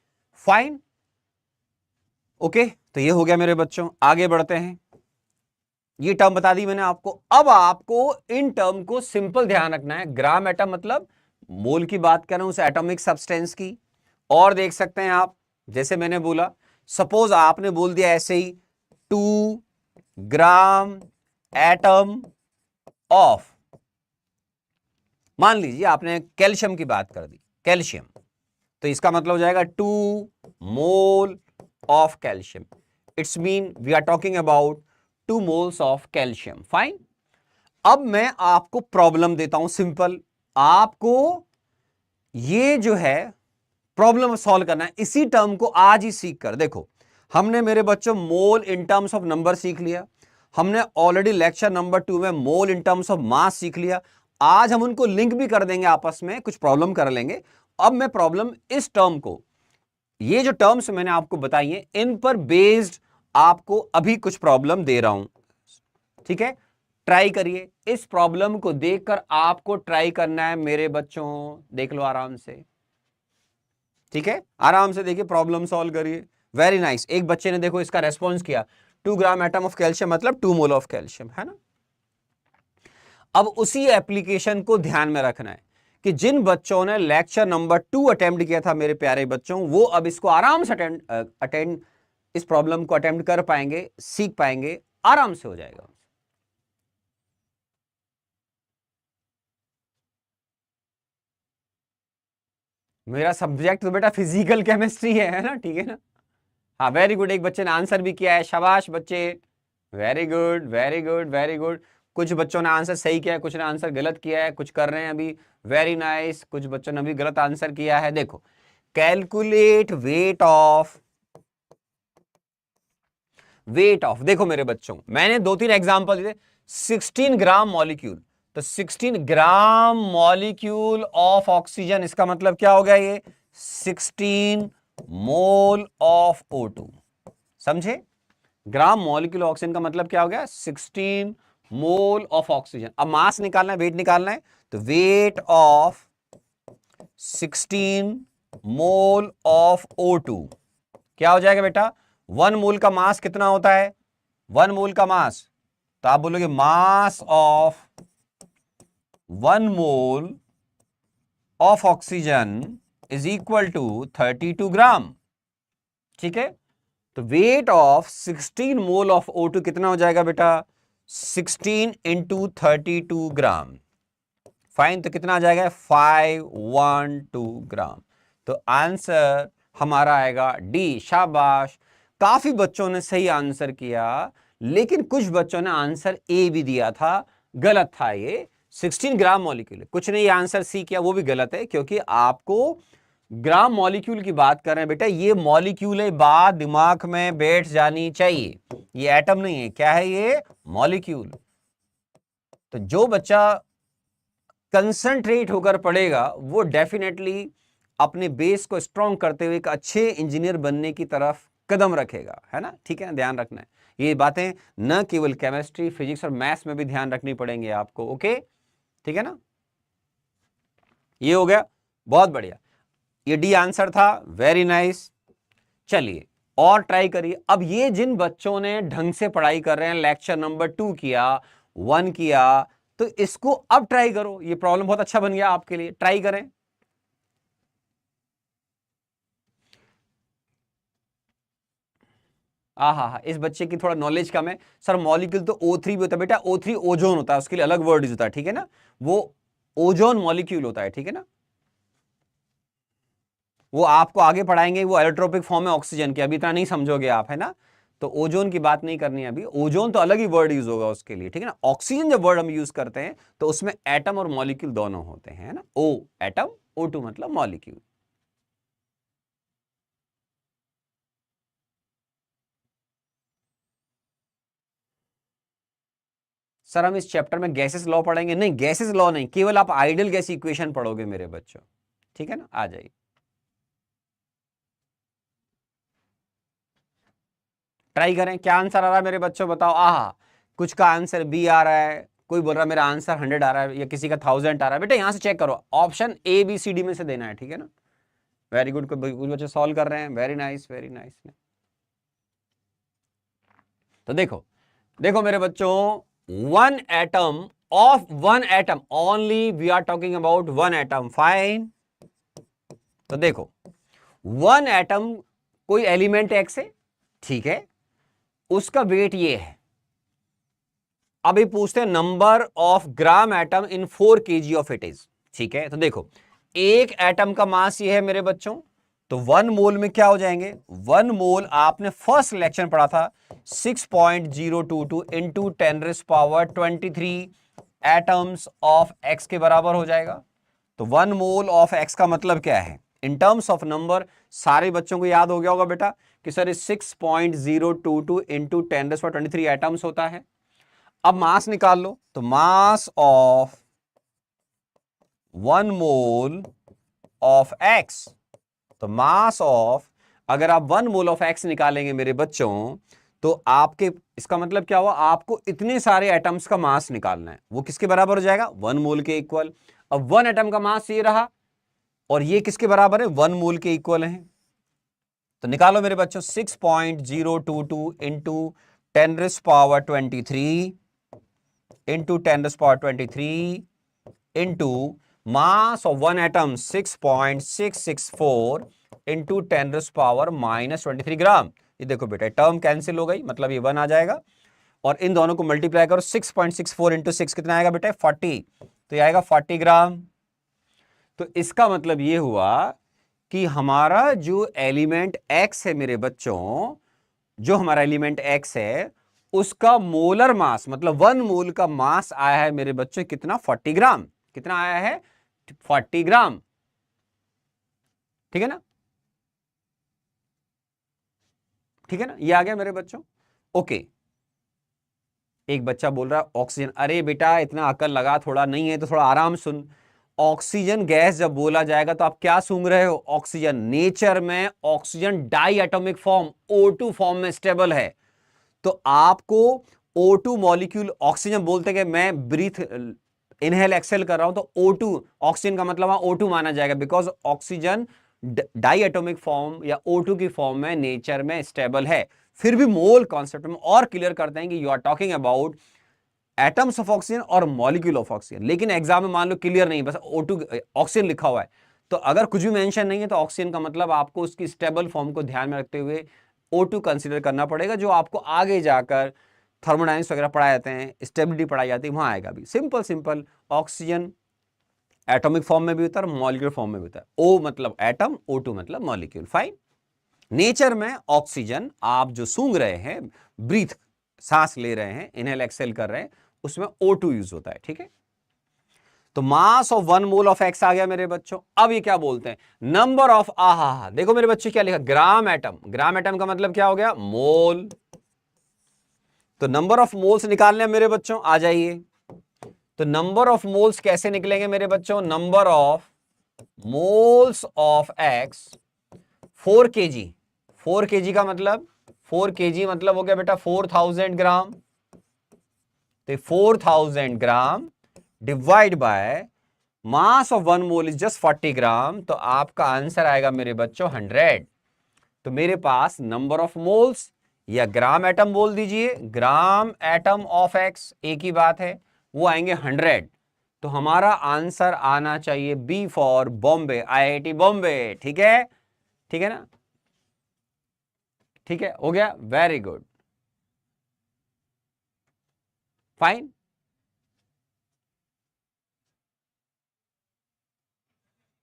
Fine, okay. तो ये हो गया मेरे बच्चों, आगे बढ़ते हैं। ये टर्म बता दी मैंने आपको। अब आपको इन टर्म को सिंपल ध्यान रखना है। ग्राम एटम मतलब मोल की बात कर रहा हूं, उस एटॉमिक सब्सटेंस की। और देख सकते हैं आप, जैसे मैंने बोला, सपोज आपने बोल दिया ऐसे ही 2 ग्राम एटम ऑफ, मान लीजिए आपने कैल्शियम की बात कर दी, कैल्शियम, तो इसका मतलब हो जाएगा 2 mole of calcium. It's mean we are talking about 2 moles of calcium. Fine. अब मैं आपको प्रॉब्लम देता हूं सिंपल, आपको ये जो है प्रॉब्लम सॉल्व करना है। इसी टर्म को आज ही सीख कर देखो, हमने मेरे बच्चों मोल इन टर्म्स ऑफ नंबर सीख लिया, हमने ऑलरेडी लेक्चर नंबर 2 में मोल इन टर्म्स ऑफ मास सीख लिया। आज हम उनको लिंक भी कर देंगे आपस में, कुछ प्रॉब्लम कर लेंगे। अब मैं प्रॉब्लम इस टर्म को, ये जो टर्म्स मैंने आपको बताई हैं, इन पर बेस्ड आपको अभी कुछ प्रॉब्लम दे रहा हूं, ठीक है। ट्राई करिए, इस प्रॉब्लम को देखकर आपको ट्राई करना है मेरे बच्चों, देख लो आराम से, ठीक है। आराम से देखिए, प्रॉब्लम सॉल्व करिए। Very nice. एक बच्चे ने देखो इसका रेस्पॉन्स किया, 2 ग्राम एटम ऑफ कैल्शियम मतलब 2 मोल ऑफ कैल्शियम, है ना। अब उसी एप्लीकेशन को ध्यान में रखना है कि जिन बच्चों ने लेक्चर नंबर 2 अटेम्प्ट किया था मेरे प्यारे बच्चों, वो अब इसको आराम से अटेंड इस प्रॉब्लम को अटेम्प्ट कर पाएंगे, सीख पाएंगे, आराम से हो जाएगा। मेरा सब्जेक्ट तो बेटा फिजिकल केमिस्ट्री है ना, ठीक है ना। हाँ वेरी गुड, एक बच्चे ने आंसर भी किया है, शाबाश बच्चे, very good very good very good. कुछ बच्चों ने आंसर सही किया है, कुछ ने आंसर गलत किया है, कुछ कर रहे हैं अभी, वेरी नाइस। कुछ बच्चों ने अभी गलत आंसर किया है। देखो, कैलकुलेट वेट ऑफ, देखो मेरे बच्चों, मैंने 2-3 एग्जांपल दिए। 16 ग्राम मॉलिक्यूल, तो 16 ग्राम मॉलिक्यूल ऑफ ऑक्सीजन, इसका मतलब क्या हो गया, ये 16 मोल ऑफ O2। समझे, ग्राम मॉलिक्यूल ऑक्सीजन का मतलब क्या हो गया, 16 मोल ऑफ ऑक्सीजन। अब मास निकालना है, वेट निकालना है, तो weight of 16 mole of O2 क्या हो जाएगा बेटा, 1 मोल का मास कितना होता है, 1 मोल का मास, तो आप बोलोगे mass of 1 mole of oxygen is equal to 32 gram, ठीक है। तो weight of 16 mole of O2 कितना हो जाएगा बेटा, 16 इंटू 32 ग्राम। फाइन, तो कितना आ जाएगा, 512 ग्राम। तो आंसर हमारा आएगा डी। शाबाश, काफी बच्चों ने सही आंसर किया, लेकिन कुछ बच्चों ने आंसर ए भी दिया था, गलत था। ये 16 ग्राम मॉलिक्यूल, कुछ ने ये आंसर सी किया, वो भी गलत है, क्योंकि आपको ग्राम मॉलिक्यूल की बात कर रहे हैं बेटा, ये मॉलिक्यूल है, बात दिमाग में बैठ जानी चाहिए। ये एटम नहीं है, क्या है ये, मॉलिक्यूल। तो जो बच्चा कंसंट्रेट होकर पढ़ेगा वो डेफिनेटली अपने बेस को स्ट्रॉन्ग करते हुए एक अच्छे इंजीनियर बनने की तरफ कदम रखेगा, है ना, ठीक है ना, ध्यान रखना है। ये बातें न केवल केमिस्ट्री, फिजिक्स और मैथ्स में भी ध्यान रखनी पड़ेंगे आपको। ओके, ठीक है ना, ये हो गया, बहुत बढ़िया। ये डी आंसर था, वेरी नाइस। चलिए और ट्राई करिए। अब ये जिन बच्चों ने ढंग से पढ़ाई कर रहे हैं, लेक्चर नंबर 2 किया, 1 किया, तो इसको अब ट्राई करो। ये प्रॉब्लम बहुत अच्छा बन गया आपके लिए, ट्राई करें। हाँ, इस बच्चे की थोड़ा नॉलेज कम है सर। मॉलिक्यूल तो O3 भी होता है बेटा, O3 ओजोन होता है, उसके लिए अलग वर्ड होता है, ठीक है ना, वो ओजोन मॉलिक्यूल होता है, ठीक है ना। वो आपको आगे पढ़ाएंगे, वो एलोट्रोपिक फॉर्म है ऑक्सीजन की, अभी इतना नहीं समझोगे आप, है ना। तो ओजोन की बात नहीं करनी है अभी, ओजोन तो अलग ही वर्ड यूज होगा उसके लिए, ठीक है ना। ऑक्सीजन जब वर्ड हम यूज करते हैं तो उसमें एटम और मॉलिक्यूल दोनों होते हैं, है ना। O एटम, O2 मतलब मॉलिक्यूल। सर हम इस चैप्टर में गैसेस लॉ पढ़ेंगे? नहीं, गैसेस लॉ नहीं, केवल आप आइडियल गैस इक्वेशन पढ़ोगे मेरे बच्चों, ठीक है ना। आ जाइए, ट्राई करें। क्या आंसर आ रहा है मेरे बच्चों, बताओ। कुछ का आंसर बी आ रहा है, कोई बोल रहा है मेरा आंसर 100 आ रहा है, या किसी का 1000 आ रहा है। बेटा यहां से चेक करो, ऑप्शन ABCD में से देना है, ठीक है ना। वेरी गुड, कुछ बच्चे सॉल्व कर रहे हैं, वेरी नाइस, वेरी नाइस। तो देखो, देखो मेरे बच्चों, one atom of one atom only, we are talking about one atom, fine. तो देखो, वन एटम कोई एलिमेंट एक्स है, ठीक है, उसका वेट ये है। अभी पूछते हैं number of gram atom in 4 kg of it is, ठीक है। तो देखो, एक एटम का मास ये है मेरे बच्चों, तो 1 मोल में क्या हो जाएंगे, 1 मोल आपने फर्स्ट लेक्चर पढ़ा था 6.022 इंटू 10⁻23 एटम्स ऑफ एक्स के बराबर हो जाएगा। तो 1 मोल ऑफ एक्स का मतलब क्या है इन टर्म्स ऑफ नंबर, सारे बच्चों को याद हो गया होगा बेटा कि सर 6.022 इंटू 10⁻23 एटम्स होता है। अब मास निकाल लो, तो mass of 1 mole of x, तो मास ऑफ, अगर आप 1 मोल ऑफ एक्स निकालेंगे मेरे बच्चों, तो आपके, इसका मतलब क्या हुआ, आपको इतने सारे एटम्स का मास निकालना है। वो किसके बराबर हो जाएगा, 1 मोल के इक्वल। अब 1 एटम का मास ये रहा, और ये किसके बराबर है, 1 मोल के इक्वल है। तो निकालो मेरे बच्चों, 6.022 into 10⁻23 into 10⁻23 into mass of one atom 6.664 into 10⁻⁻23 ग्राम। ये देखो बेटा, टर्म कैंसिल हो गई, मतलब ये 1 आ जाएगा, और इन दोनों को मल्टीप्लाई करो, 6.64 इंटू 6 कितना आएगा बेटा, 40। तो ये आएगा 40 ग्राम। तो इसका मतलब ये हुआ कि हमारा जो एलिमेंट एक्स है मेरे बच्चों, जो हमारा एलिमेंट एक्स है, उसका मोलर मास, मतलब 1 मोल का मास आया है मेरे बच्चों कितना, 40 ग्राम। कितना आया है, 40 ग्राम, ठीक है ना, ठीक है ना, ये आ गया मेरे बच्चों। ओके, एक बच्चा बोल रहा है ऑक्सीजन, अरे बेटा इतना अकल लगा, थोड़ा नहीं है तो थोड़ा आराम सुन। ऑक्सीजन गैस जब बोला जाएगा तो आप क्या सूंघ रहे हो, ऑक्सीजन। नेचर में oxygen diatomic form, O2 form में स्टेबल है। तो आपको O2 मॉलिक्यूल, ऑक्सीजन बोलते कि मैं ब्रीथ इनहेल एक्सेल कर रहा हूं, तो O2 ऑक्सीजन का मतलब O2 माना जाएगा, because oxygen diatomic form या O2 की फॉर्म में नेचर में स्टेबल है। फिर भी मोल कॉन्सेप्ट में और क्लियर करते हैं कि you are talking about atoms of oxygen और मॉलिक्यूल ऑफ ऑक्सीजन। लेकिन एग्जाम में मान लो क्लियर नहीं, बस O2 ऑक्सीजन लिखा हुआ है, तो अगर कुछ भी मेंशन नहीं है तो ऑक्सीजन का मतलब आपको उसकी स्टेबल फॉर्म को ध्यान में रखते हुए O2 कंसीडर करना पड़ेगा, जो आपको आगे जाकर थर्मोडायनेमिक्स वगैरह पढ़ाए जाते हैं, स्टेबिलिटी पढ़ाई जाती है, वहां आएगा भी। Simple simple, oxygen atomic form में भी होता है और मॉलिक्यूलर फॉर्म में भी होता है। O मतलब एटम, O2 मतलब मॉलिक्यूल, फाइन। नेचर में ऑक्सीजन आप जो सूंघ रहे हैं, ब्रीथ सांस ले रहे हैं, इनहेल एक्सेल कर रहे हैं, उसमें O2 यूज होता है, ठीक है। तो mass of 1 mole of x आ गया मेरे बच्चों। अब ये क्या बोलते हैं, नंबर ऑफ, देखो मेरे बच्चों क्या लिखा, ग्राम एटम। ग्राम एटम का मतलब क्या हो गया, मोल। तो नंबर ऑफ मोल्स निकालने मेरे बच्चों, आ जाइए। तो नंबर ऑफ मोल्स कैसे निकलेंगे मेरे बच्चों, number of moles of x 4 kg। 4 kg का मतलब 4 kg मतलब हो गया बेटा 4000 ग्राम। तो 4000 gram divide by mass of 1 mole is just 40 ग्राम, तो आपका आंसर आएगा मेरे बच्चों 100। तो मेरे पास नंबर ऑफ मोल्स या ग्राम एटम बोल दीजिए, ग्राम एटम ऑफ एक्स एक ही बात है, वो आएंगे 100। तो हमारा आंसर आना चाहिए B for Bombay, IIT Bombay. ठीक है, ठीक है ना, ठीक है, हो गया, वेरी गुड, फाइन।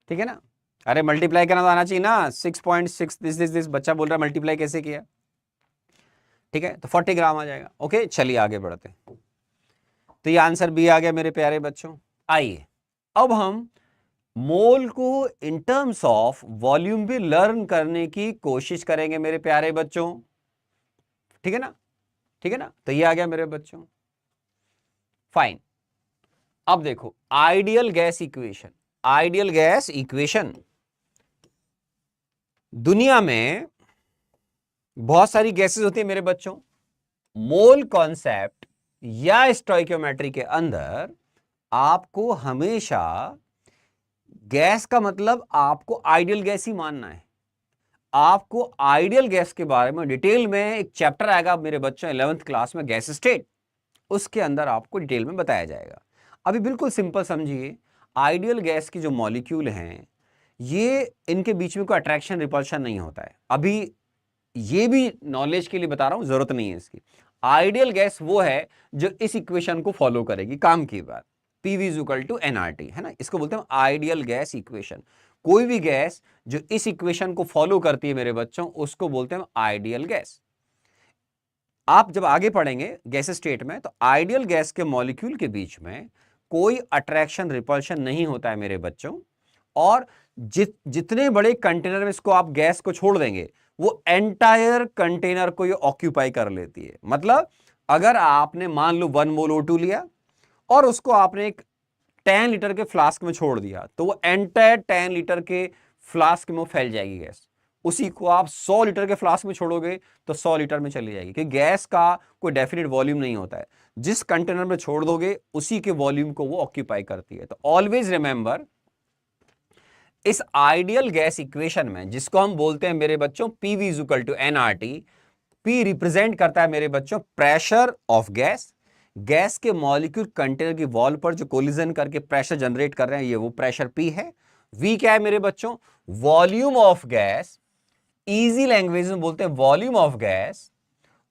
ठीक है ना, अरे मल्टीप्लाई करना तो आना चाहिए ना, 6.6 दिस बच्चा बोल रहा है मल्टीप्लाई कैसे किया। ठीक है, तो 40 ग्राम आ जाएगा। ओके, चलिए आगे बढ़ते हैं। तो ये आंसर बी आ गया मेरे प्यारे बच्चों। आइए अब हम मोल को इन टर्म्स ऑफ वॉल्यूम भी लर्न करने की कोशिश करेंगे मेरे प्यारे बच्चों। ठीक है ना, ठीक है ना, तो ये आ गया मेरे बच्चों, फाइन। अब देखो ideal gas equation, ideal gas equation, दुनिया में बहुत सारी गैसेस होती है मेरे बच्चों। मोल कॉन्सेप्ट या स्टोइकियोमेट्री के अंदर आपको हमेशा गैस का मतलब आपको आइडियल गैस ही मानना है। आपको आइडियल गैस के बारे में डिटेल में एक चैप्टर आएगा मेरे बच्चों 11th क्लास में, गैस स्टेट, उसके अंदर आपको डिटेल में बताया जाएगा। अभी बिल्कुल सिंपल समझिए, आइडियल गैस की जो मॉलिक्यूल हैं ये इनके बीच में कोई अट्रैक्शन रिपल्शन नहीं होता है। अभी ये भी नॉलेज के लिए बता रहा हूं, जरूरत नहीं है इसकी। आइडियल गैस वो है जो इस इक्वेशन को फॉलो करेगी, काम की बात, PV = nRT, है ना, इसको बोलते हैं आइडियल गैस इक्वेशन। कोई भी गैस जो इस इक्वेशन को फॉलो करती है मेरे बच्चों, उसको बोलते हैं आइडियल गैस। आप जब आगे पढ़ेंगे गैस स्टेट में, तो आइडियल गैस के मॉलिक्यूल के बीच में कोई अट्रैक्शन रिपल्शन नहीं होता है मेरे बच्चों, और जितने बड़े कंटेनर में इसको आप गैस को छोड़ देंगे, वो एंटायर कंटेनर को ये ऑक्यूपाई कर लेती है। मतलब अगर आपने मान लो 1 मोल O2 लिया और उसको आपने एक 10 लीटर के फ्लास्क में छोड़ दिया, तो वो एंटायर 10 लीटर के फ्लास्क में फैल जाएगी गैस। उसी को आप 100 लीटर के फ्लास्क में छोड़ोगे तो 100 लीटर में चली जाएगी, क्योंकि गैस का कोई डेफिनेट वॉल्यूम नहीं होता है। जिस कंटेनर में छोड़ दोगे उसी के वॉल्यूम को वो ऑक्यूपाई करती है। तो ऑलवेज रिमेंबर, इस आइडियल गैस इक्वेशन में, जिसको हम बोलते हैं मेरे बच्चों PV = nRT, P रिप्रेजेंट करता है मेरे बच्चों प्रेशर ऑफ गैस। गैस के मॉलिक्यूल कंटेनर की वॉल पर जो कोलिजन करके प्रेशर जनरेट कर रहे हैं, ये वो प्रेशर P है। V क्या है मेरे बच्चों, volume of gas, easy language में बोलते हैं वॉल्यूम ऑफ गैस।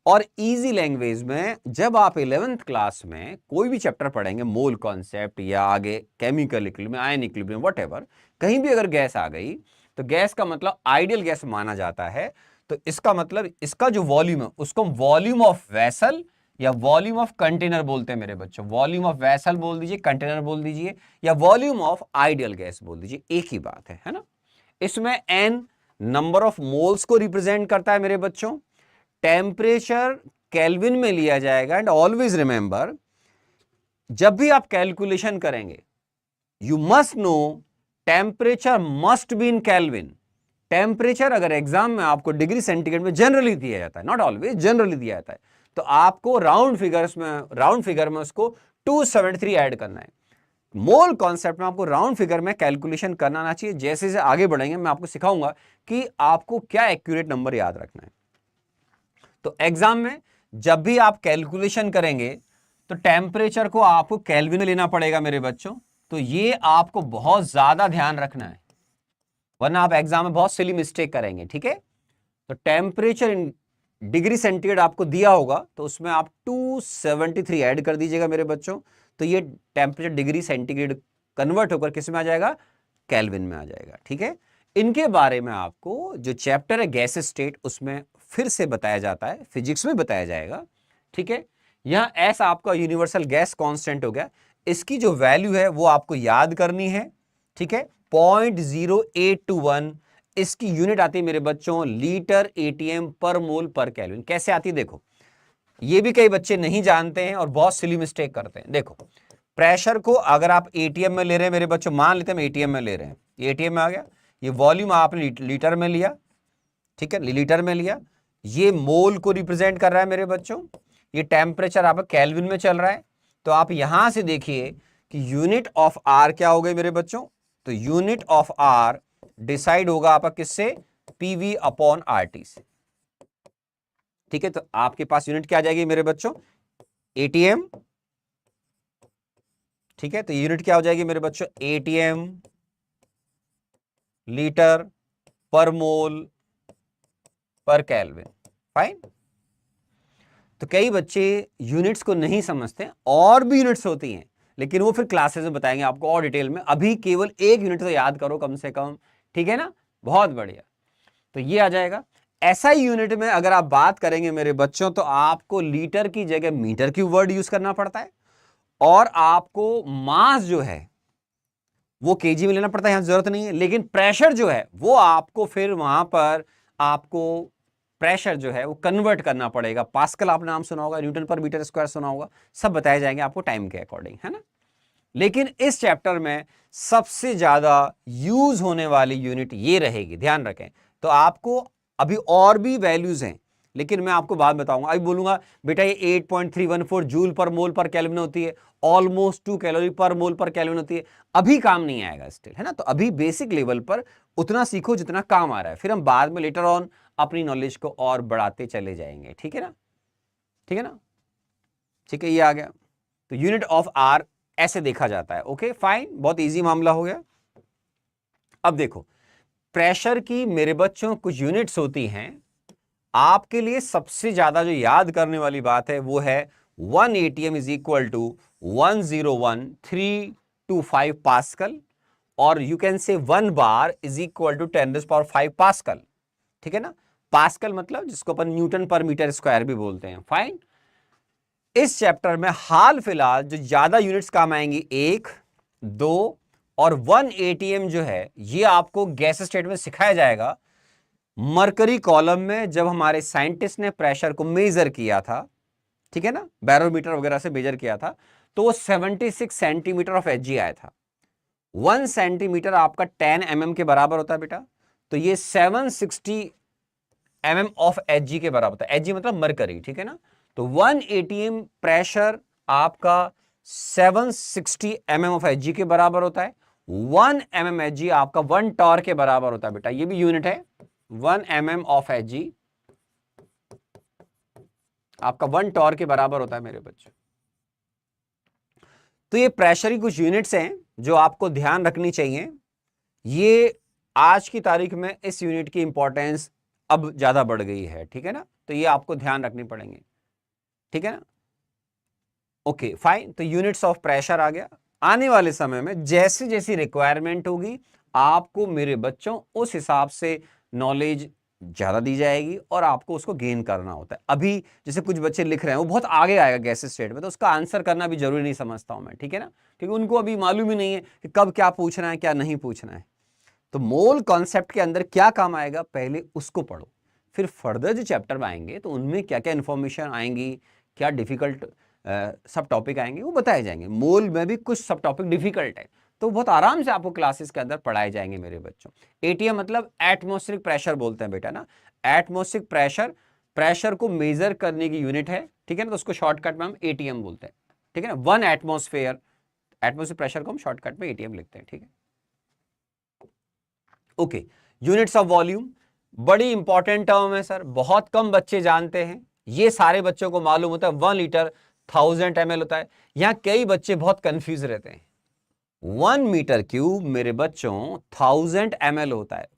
और इजी लैंग्वेज में जब आप 11th क्लास में कोई भी चैप्टर पढ़ेंगे, मोल कॉन्सेप्ट या आगे chemical equilibrium, ion equilibrium, whatever, कहीं भी अगर गैस आ गई तो गैस का मतलब आइडियल गैस माना जाता है। तो इसका मतलब इसका जो वॉल्यूम है उसको वॉल्यूम ऑफ वेसल या वॉल्यूम ऑफ कंटेनर बोलते हैं मेरे बच्चों। वॉल्यूम ऑफ वेसल बोल दीजिए, कंटेनर बोल दीजिए, या वॉल्यूम ऑफ आइडियल गैस बोल दीजिए, एक ही बात है ना। इसमें n नंबर ऑफ मोल्स को रिप्रेजेंट करता है मेरे बच्चों। टेम्परेचर केल्विन में लिया जाएगा। एंड ऑलवेज रिमेंबर, जब भी आप कैलकुलेशन करेंगे, you must know temperature must be in kelvin. Temperature अगर एग्जाम में आपको डिग्री सेंटीग्रेड में जनरली दिया जाता है, नॉट ऑलवेज, जनरली दिया जाता है, तो आपको राउंड फिगर में उसको 273 ऐड करना है। मोल कॉन्सेप्ट में आपको राउंड फिगर में कैलकुलेशन करना आना चाहिए। जैसे जैसे आगे बढ़ेंगे मैं आपको सिखाऊंगा कि आपको क्या एक्यूरेट नंबर याद रखना है। तो एग्जाम में जब भी आप कैलकुलेशन करेंगे तो टेम्परेचर को आपको केल्विन में लेना पड़ेगा मेरे बच्चों। तो ये आपको बहुत ज्यादा ध्यान रखना है, वरना आप एग्जाम में बहुत सिली मिस्टेक करेंगे। ठीक है, तो टेम्परेचर इन डिग्री सेंटीग्रेड आपको दिया होगा, तो उसमें आप 273 ऐड कर दीजिएगा मेरे बच्चों। तो ये टेम्परेचर डिग्री सेंटीग्रेड कन्वर्ट होकर किस में आ जाएगा, केल्विन में आ जाएगा। ठीक है, इनके बारे में आपको जो चैप्टर है गैस स्टेट, उसमें फिर से बताया जाता है, फिजिक्स में बताया जाएगा। ठीक है, यहां एस आपका यूनिवर्सल गैस कांस्टेंट हो गया, इसकी जो वैल्यू है वो आपको याद करनी है। ठीक है, 0.0821, इसकी यूनिट आती है मेरे बच्चों लीटर ATM पर मोल पर केल्विन। कैसे आती है देखो, ये भी कई बच्चे नहीं जानते हैं और बहुत सिली मिस्टेक करते हैं। देखो, प्रेशर को अगर आप ATM में ले रहे हैं मेरे बच्चों, मान लेते हैं हम ATM में ले रहे हैं, ये ATM में आ गया, ये वॉल्यूम आपने लीटर में लिया। ठीक है, लीटर में लिया, ये मोल को रिप्रेजेंट कर रहा है मेरे बच्चों, ये टेम्परेचर आपका केल्विन में चल रहा है। तो आप यहां से देखिए कि यूनिट ऑफ आर क्या हो गए मेरे बच्चों, तो यूनिट ऑफ आर डिसाइड होगा आपका किससे, पीवी अपॉन आरटी से। ठीक है, तो आपके पास यूनिट क्या आ जाएगी मेरे बच्चों, एटीएम। ठीक है, तो यूनिट क्या हो जाएगी मेरे बच्चों, एटीएम लीटर पर मोल पर केल्विन। फाइन। तो कई बच्चे यूनिट्स को नहीं समझते, और भी यूनिट्स होती हैं, लेकिन वो फिर क्लासेस में बताएंगे आपको और डिटेल में। अभी केवल एक यूनिट तो याद करो कम से कम, ठीक है ना, बहुत बढ़िया। तो ये आ जाएगा। ऐसा ही यूनिट में अगर आप बात करेंगे मेरे बच्चों, तो आपको लीटर की जगह मीटर क्यूब वर्ड यूज करना पड़ता है, और आपको मास जो है वो केजी में लेना पड़ता है, यहां जरूरत नहीं है। लेकिन प्रेशर जो है वो आपको फिर वहां पर आपको प्रेशर जो है वो कन्वर्ट करना पड़ेगा। पास्कल आपने नाम सुना होगा, न्यूटन पर मीटर स्क्वायर सुना होगा, सब बताए जाएंगे आपको टाइम के अकॉर्डिंग, है ना। लेकिन इस चैप्टर में सबसे ज्यादा यूज होने वाली यूनिट ये रहेगी, ध्यान रखें। तो आपको अभी और भी वैल्यूज हैं, लेकिन मैं आपको बाद बताऊंगा। अभी बोलूंगा बेटा ये 8.314 जूल पर मोल पर केल्विन होती है, ऑलमोस्ट 2 कैलोरी पर मोल पर केल्विन होती है। अभी काम नहीं आएगा स्टिल, है ना। तो अभी बेसिक लेवल पर उतना सीखो जितना काम आ रहा है, फिर हम बाद में लेटर ऑन अपनी नॉलेज को और बढ़ाते चले जाएंगे, ठीक है ना, ठीक है ना। ठीक है, ये आ गया। तो यूनिट ऑफ आर ऐसे देखा जाता है। ओके फाइन, बहुत इजी मामला हो गया। अब देखो, प्रेशर की मेरे बच्चों कुछ यूनिट्स होती हैं। आपके लिए सबसे ज्यादा जो याद करने वाली बात है वो है 1 ATM is equal to 101325 pascal, और you can say 1 bar is equal to 10⁵ pascal. ठीक है ना, पास्कल मतलब जिसको अपन न्यूटन पर मीटर स्क्वायर भी बोलते हैं। फाइन। इस चैप्टर में हाल फिलहाल जो ज्यादा यूनिट्स काम आएंगी 1, 2 और 1 एटीएम जो है, ये आपको गैस स्टेट में सिखाया जाएगा। मरकरी कॉलम में जब हमारे साइंटिस्ट ने प्रेशर को मेजर किया था, ठीक है ना, बैरोमीटर वगैरह से मेजर किया था, तो वो 76 सेंटीमीटर ऑफ एचजी आया था। 1 सेंटीमीटर आपका 10 mm के बराबर होता है बेटा, तो ये 760 mm ऑफ एचजी के बराबर होता है। एचजी मतलब मरकरी, ठीक है ना। तो 1 एटीएम प्रेशर आपका 760 mm ऑफ एचजी के बराबर होता है। 1 mm एचजी आपका 1 टॉर के बराबर होता है बेटा, ये भी यूनिट है। 1 mm ऑफ एचजी आपका 1 टॉर के बराबर होता है मेरे बच्चों। तो ये प्रेशर की कुछ यूनिट्स हैं जो आपको ध्यान रखनी चाहिए। ये आज की तारीख में इस यूनिट की इंपॉर्टेंस अब ज्यादा बढ़ गई है, ठीक है ना, तो ये आपको ध्यान रखनी पड़ेंगे, ठीक है ना। ओके फाइन, तो यूनिट्स ऑफ प्रेशर आ गया। आने वाले समय में जैसे जैसी रिक्वायरमेंट होगी, आपको मेरे बच्चों उस हिसाब से नॉलेज ज्यादा दी जाएगी और आपको उसको गेन करना होता है। अभी जैसे कुछ बच्चे लिख रहे हैं वो बहुत आगे आएगा गैस स्टेट में, तो उसका आंसर करना भी जरूरी नहीं समझता हूं मैं, ठीक है ना, क्योंकि उनको अभी मालूम ही नहीं है कि कब क्या पूछना है क्या नहीं पूछना है। तो मोल कॉन्सेप्ट के अंदर क्या काम आएगा, पहले उसको पढ़ो, फिर फर्दर जो चैप्टर में आएंगे तो उनमें क्या क्या इंफॉर्मेशन आएंगी, क्या डिफिकल्ट सब टॉपिक आएंगे वो बताए जाएंगे। मोल में भी कुछ सब टॉपिक डिफिकल्ट है, तो बहुत आराम से आपको क्लासेस के अंदर पढ़ाए जाएंगे मेरे बच्चों। एटीएम मतलब एटमॉस्फेरिक प्रेशर बोलते हैं बेटा ना। एटमॉस्फेरिक प्रेशर, प्रेशर को मेजर करने की यूनिट है, ठीक है ना, तो उसको शॉर्टकट में हम एटीएम बोलते हैं, ठीक है ना। 1 एटमॉस्फेयर, एटमॉस्फेरिक प्रेशर को हम शॉर्टकट में एटीएम लिखते हैं, ठीक है। ओके, यूनिट्स ऑफ वॉल्यूम बड़ी इंपॉर्टेंट टर्म है सर, बहुत कम बच्चे जानते हैं। ये सारे बच्चों को मालूम होता है 1 लीटर 1000 ml होता है। यहां कई बच्चे बहुत कंफ्यूज रहते हैं। 1 मीटर क्यूब मेरे बच्चों 1000 ml होता है,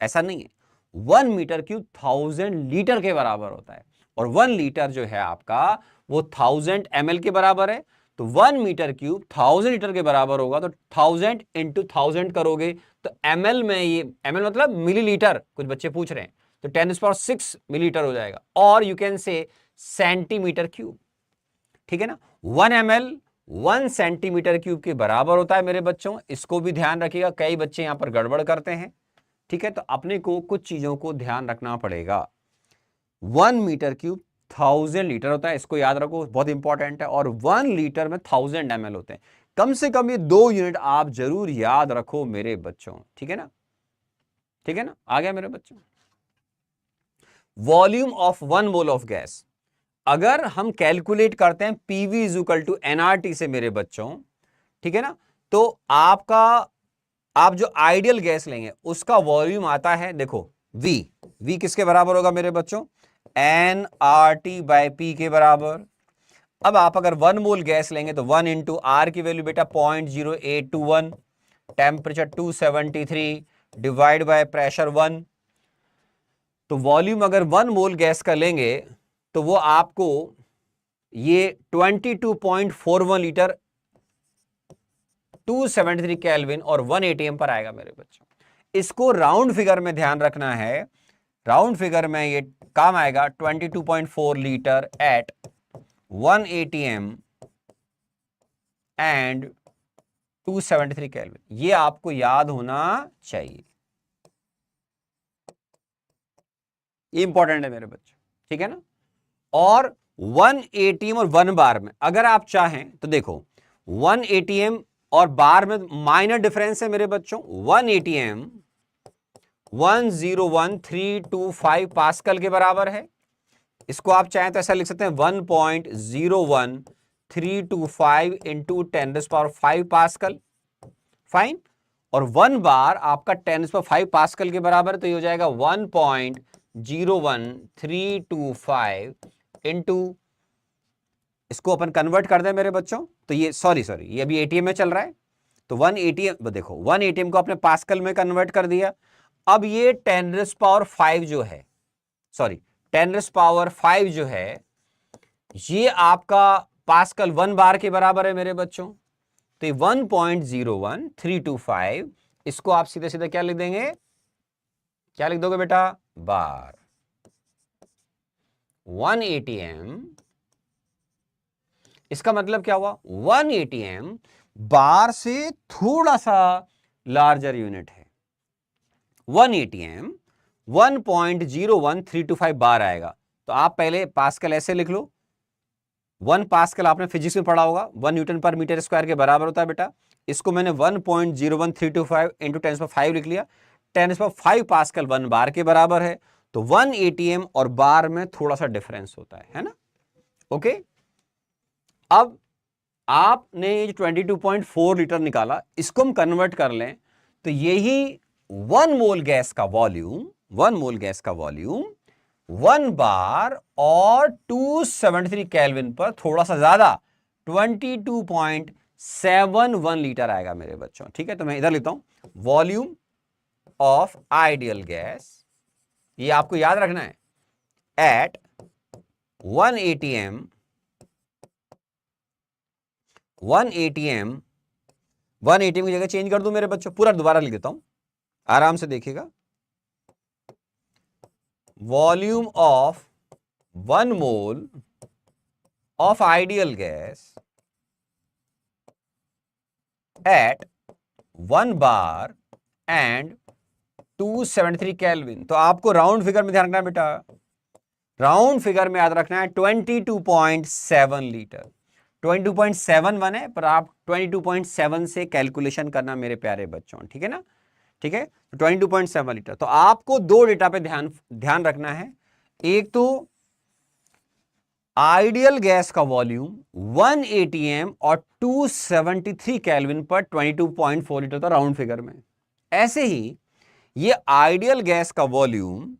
ऐसा नहीं है। 1 मीटर क्यूब 1000 लीटर के बराबर होता है, और 1 लीटर जो है आपका वो 1000 ml के बराबर है। तो 1 मीटर क्यूब 1000 लीटर के बराबर होगा, तो 1000 इंटू 1000 करोगे तो ml में, ये ml मतलब मिलीलीटर, कुछ बच्चे पूछ रहे हैं, तो 10⁶ मिलीलीटर हो जाएगा। और यू कैन से सेंटीमीटर क्यूब, ठीक है ना। 1 ml 1 सेंटीमीटर क्यूब के बराबर होता है मेरे बच्चों, इसको भी ध्यान रखिएगा, कई बच्चे यहां पर गड़बड़ करते हैं, ठीक है। तो अपने को कुछ चीजों को ध्यान रखना पड़ेगा। 1 मीटर क्यूब 1000 लीटर होता है, इसको याद रखो, बहुत इंपॉर्टेंट है। और 1 लीटर में 1000 ml होते हैं। कम से कम ये 2 यूनिट आप जरूर याद रखो मेरे बच्चों, ठीक है ना, ठीक है ना, आ गया मेरे बच्चों। Volume of 1 mole of gas. अगर हम कैलकुलेट करते हैं PV is equal to nRT से मेरे बच्चों, ठीक है ना, तो आप जो आइडियल गैस लेंगे उसका वॉल्यूम आता है, देखो वी किसके बराबर होगा मेरे बच्चों, N R T by P के बराबर। अब आप अगर 1 मोल गैस लेंगे तो 1 इंटू आर की वैल्यू बेटा 0.0821, टेम्परेचर 273 डिवाइड बाय प्रेशर 1। तो वॉल्यूम अगर 1 मोल गैस का लेंगे तो वो आपको ये 22.41 लीटर 273 केल्विन और 1 एटीएम पर आएगा मेरे बच्चों। इसको राउंड फिगर में ध्यान रखना है, राउंड फिगर में ये काम आएगा 22.4 litre at 1 ATM and 273 kelvin. ये आपको याद होना चाहिए, ये इंपॉर्टेंट है मेरे बच्चों, ठीक है ना। और 1 एटीएम और 1 बार में अगर आप चाहें तो देखो 1 एटीएम और बार में माइनर डिफरेंस है मेरे बच्चों। 1 एटीएम 101,325 पास्कल के बराबर है। इसको आप चाहें तो ऐसा लिख सकते हैं 1.01325 इंटू 10⁵ पास्कल, फाइन। और 1 बार आपका 10⁵ पास्कल के बराबर, तो ये हो जाएगा 1.01325 इंटू, इसको अपन कन्वर्ट कर दें मेरे बच्चों, तो ये सॉरी ये अभी एटीएम में चल रहा है, तो 1 एटीएम देखो 1 एटीएम को आपने पास्कल में कन्वर्ट कर दिया। अब ये 10⁵ जो है, सॉरी 10⁵ जो है, ये आपका पास्कल 1 बार के बराबर है मेरे बच्चों। तो 1.01325 इसको आप सीधे सीधे क्या लिख देंगे, क्या लिख दोगे बेटा, बार। 1 एटीएम, इसका मतलब क्या हुआ, 1 एटीएम बार से थोड़ा सा लार्जर यूनिट है। 1 एटीएम 1.01325 बार आएगा। तो आप पहले पास्कल ऐसे लिख लो, 1 पास्कल आपने फिजिक्स में पढ़ा होगा 1 न्यूटन पर मीटर स्क्वायर के बराबर होता है बेटा। इसको मैंने 1.01325 इंटू 10⁵ लिख लिया। 10⁵ पास्कल 1 बार के बराबर है, तो 1 एटीएम और बार में थोड़ा सा डिफरेंस होता है ना। ओके, अब आपने ये 22.4 लीटर निकाला, इसको हम कन्वर्ट कर लें तो यही 1 मोल गैस का वॉल्यूम, 1 मोल गैस का वॉल्यूम 1 बार और 273 केल्विन पर थोड़ा सा ज्यादा 22.71 लीटर आएगा मेरे बच्चों, ठीक है। तो मैं इधर लिखता हूं वॉल्यूम ऑफ आइडियल गैस, ये आपको याद रखना है, एट 1 एटीएम 1 एटीएम की जगह चेंज कर दूं मेरे बच्चों, पूरा दोबारा लिख देता हूं, आराम से देखिएगा। Volume of 1 mole of ideal gas at 1 bar and 273 kelvin. तो आपको राउंड फिगर में ध्यान रखना है बेटा, राउंड फिगर में याद रखना है 22.7 लीटर। 22.71 है, पर आप 22.7 से कैलकुलेशन करना मेरे प्यारे बच्चों, ठीक है ना, ठीक है। तो 22.7 लीटर। तो आपको दो डेटा पे ध्यान रखना है। एक तो आइडियल गैस का वॉल्यूम 1 एटीएम और 273 केल्विन पर 22.4 लीटर था राउंड फिगर में। ऐसे ही ये आइडियल गैस का वॉल्यूम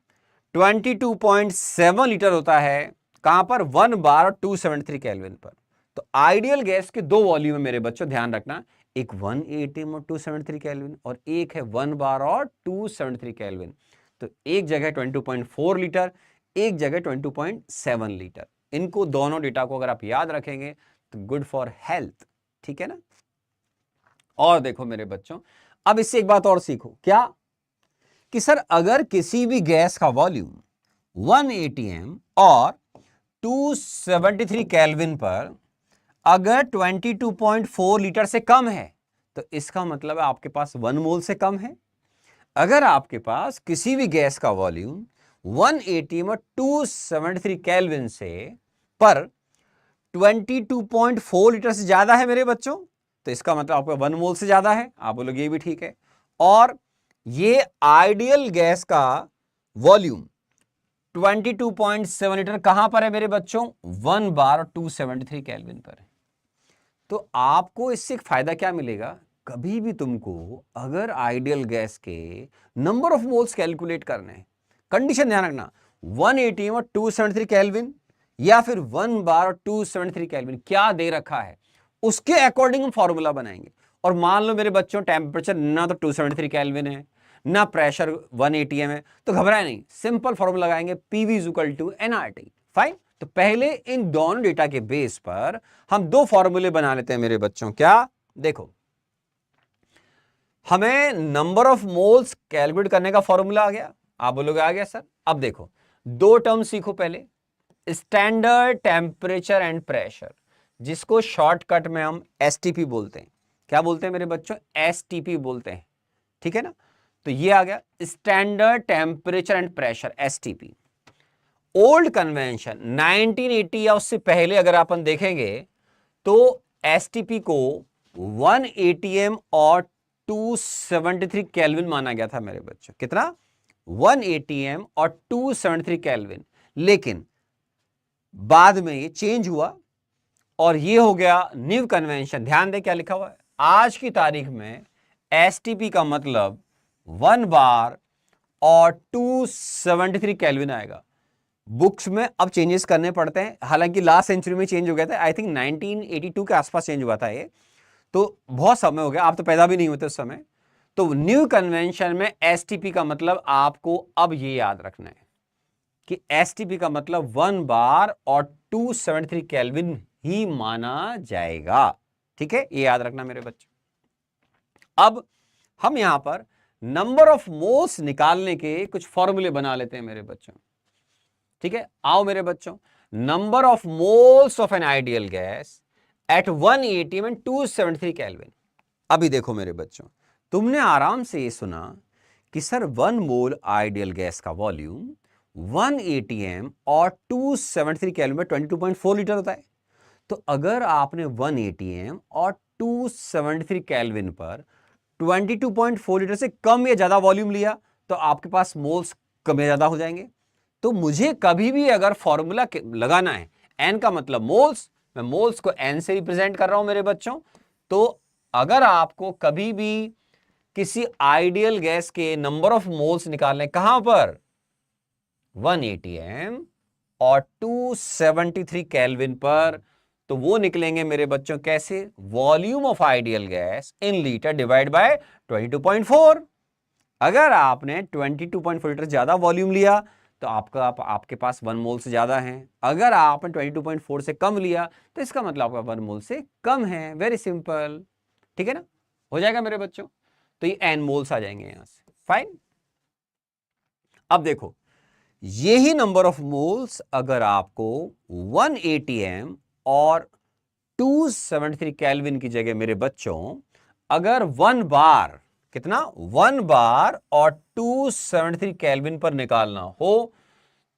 22.7 लीटर होता है, कहां पर, 1 बार और 273 केल्विन पर। तो आइडियल गैस के दो वॉल्यूम है मेरे बच्चों, ध्यान रखना, एक 1 एटीएम और 273 केल्विन और एक है 1 बार और 273 केल्विन। तो एक जगह 22.4 लीटर, एक जगह 22.7 लीटर। इनको दोनों डेटा को अगर आप याद रखेंगे तो गुड फॉर हेल्थ, ठीक है ना। और देखो मेरे बच्चों, अब इससे एक बात और सीखो, क्या कि सर अगर किसी भी गैस का वॉल्यूम 1 एटीएम और 273 केल्विन पर अगर 22.4 लीटर से कम है तो इसका मतलब है आपके पास 1 मोल से कम है। अगर आपके पास किसी भी गैस का वॉल्यूम 1 एटीएम और 273 केल्विन से पर 22.4 लीटर से ज्यादा है मेरे बच्चों, तो इसका मतलब आपका 1 मोल से ज्यादा है। आप बोलोगे ये भी ठीक है। और ये आइडियल गैस का वॉल्यूम 22.7 लीटर कहां पर है मेरे बच्चों? 1 बार और 273 केल्विन पर है। तो आपको इससे एक फायदा क्या मिलेगा? कभी भी तुमको अगर आइडियल गैस के नंबर ऑफ मोल्स कैलकुलेट करने हैं, कंडीशन ध्यान रखना, 180 और 273 केल्विन या फिर 1 बार और 273 केल्विन क्या दे रखा है उसके अकॉर्डिंग हम फॉर्मूला बनाएंगे। और मान लो मेरे बच्चों टेम्परेचर ना तो 273 केल्विन है ना प्रेशर 1 atm है, तो घबराए नहीं, सिंपल फॉर्मूला लगाएंगे, PV is equal to nRT। Fine. तो पहले इन दोनों डेटा के बेस पर हम दो फॉर्मूले बना लेते हैं मेरे बच्चों। क्या? देखो, हमें नंबर ऑफ मोल्स कैलकुलेट करने का फॉर्मूला आ गया। आप बोलोगे आ गया सर। अब देखो, दो टर्म सीखो पहले, स्टैंडर्ड टेम्परेचर एंड प्रेशर, जिसको शॉर्टकट में हम STP बोलते हैं। क्या बोलते हैं मेरे बच्चों? STP बोलते हैं, ठीक है ना। तो ये आ गया standard temperature and pressure, STP। Old convention 1980 या उससे पहले अगर अपन देखेंगे तो STP को 1 atm और 273 केल्विन माना गया था मेरे बच्चों। कितना? 1 atm और 273 केल्विन। लेकिन बाद में ये चेंज हुआ और ये हो गया न्यू कन्वेंशन। ध्यान दे क्या लिखा हुआ है आज की तारीख में। STP का मतलब 1 बार और 273 केल्विन आएगा। बुक्स में अब चेंजेस करने पड़ते हैं, हालांकि लास्ट सेंचुरी में चेंज हो गया था, आई थिंक 1982 के आसपास चेंज हुआ था ये, तो बहुत समय हो गया, आप तो पैदा भी नहीं होते उस समय। तो न्यू कन्वेंशन में STP का मतलब आपको अब ये याद रखना है कि STP का मतलब 1 बार और 273 केल्विन ही माना जाएगा। ठीक है, ये याद रखना मेरे बच्चों। अब हम यहां पर नंबर ऑफ मोल्स निकालने के कुछ फॉर्मूले बना लेते हैं मेरे बच्चों। ठीक है, आओ मेरे बच्चों, number of moles of an ideal gas at 1 atm and 273 kelvin. अभी देखो मेरे बच्चों, तुमने आराम से ये सुना कि सर 1 मोल आइडियल गैस का वॉल्यूम 1 atm और 273 केल्विन में 22.4 लीटर होता है। तो अगर आपने 1 atm और 273 केल्विन पर 22.4 लीटर से कम या ज्यादा वॉल्यूम लिया तो आपके पास मोल्स कम या ज्यादा हो जाएंगे। तो मुझे कभी भी अगर फॉर्मूला लगाना है, n का मतलब मोल्स, मैं मोल्स को n से रिप्रेजेंट कर रहा हूं मेरे बच्चों। तो अगर आपको कभी भी किसी आइडियल गैस के नंबर ऑफ मोल्स निकालने, कहां पर? 1 atm और 273 केल्विन पर, तो वो निकलेंगे मेरे बच्चों कैसे? Volume of ideal gas in litre divide by 22.4। अगर आपने 22.4 लीटर ज्यादा वॉल्यूम लिया तो आपके पास 1 मोल से ज्यादा है। अगर आपने 22.4 से कम लिया तो इसका मतलब आपका 1 मोल से कम है। वेरी सिंपल, ठीक है ना, हो जाएगा मेरे बच्चों। तो ये n मोल्स आ जाएंगे यहां से। फाइन। अब देखो, यही नंबर ऑफ मोल्स अगर आपको 1 atm और 273 केल्विन की जगह मेरे बच्चों अगर 1 बार, कितना? 1 बार और 273 केल्विन पर निकालना हो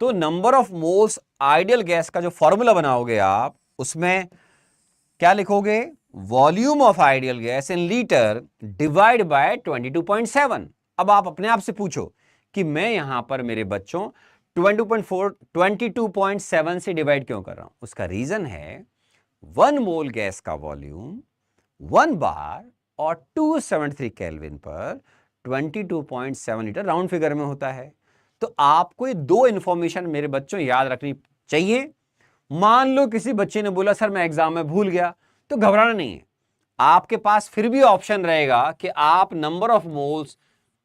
तो number of moles ideal gas का जो फॉर्मूला बनाओगे आप, उसमें क्या लिखोगे? Volume of ideal gas in litre divide by 22.7। अब आप अपने आप से पूछो कि मैं यहां पर मेरे बच्चों 22.7 से डिवाइड क्यों कर रहा हूं? उसका रीजन है 1 मोल गैस का वॉल्यूम 1 बार और 273 केल्विन पर 22.7 लीटर राउंड फिगर में होता है। तो आपको ये दो इंफॉर्मेशन मेरे बच्चों याद रखनी चाहिए। मान लो किसी बच्चे ने बोला सर मैं एग्जाम में भूल गया, तो घबराना नहीं है, आपके पास फिर भी ऑप्शन रहेगा कि आप number of moles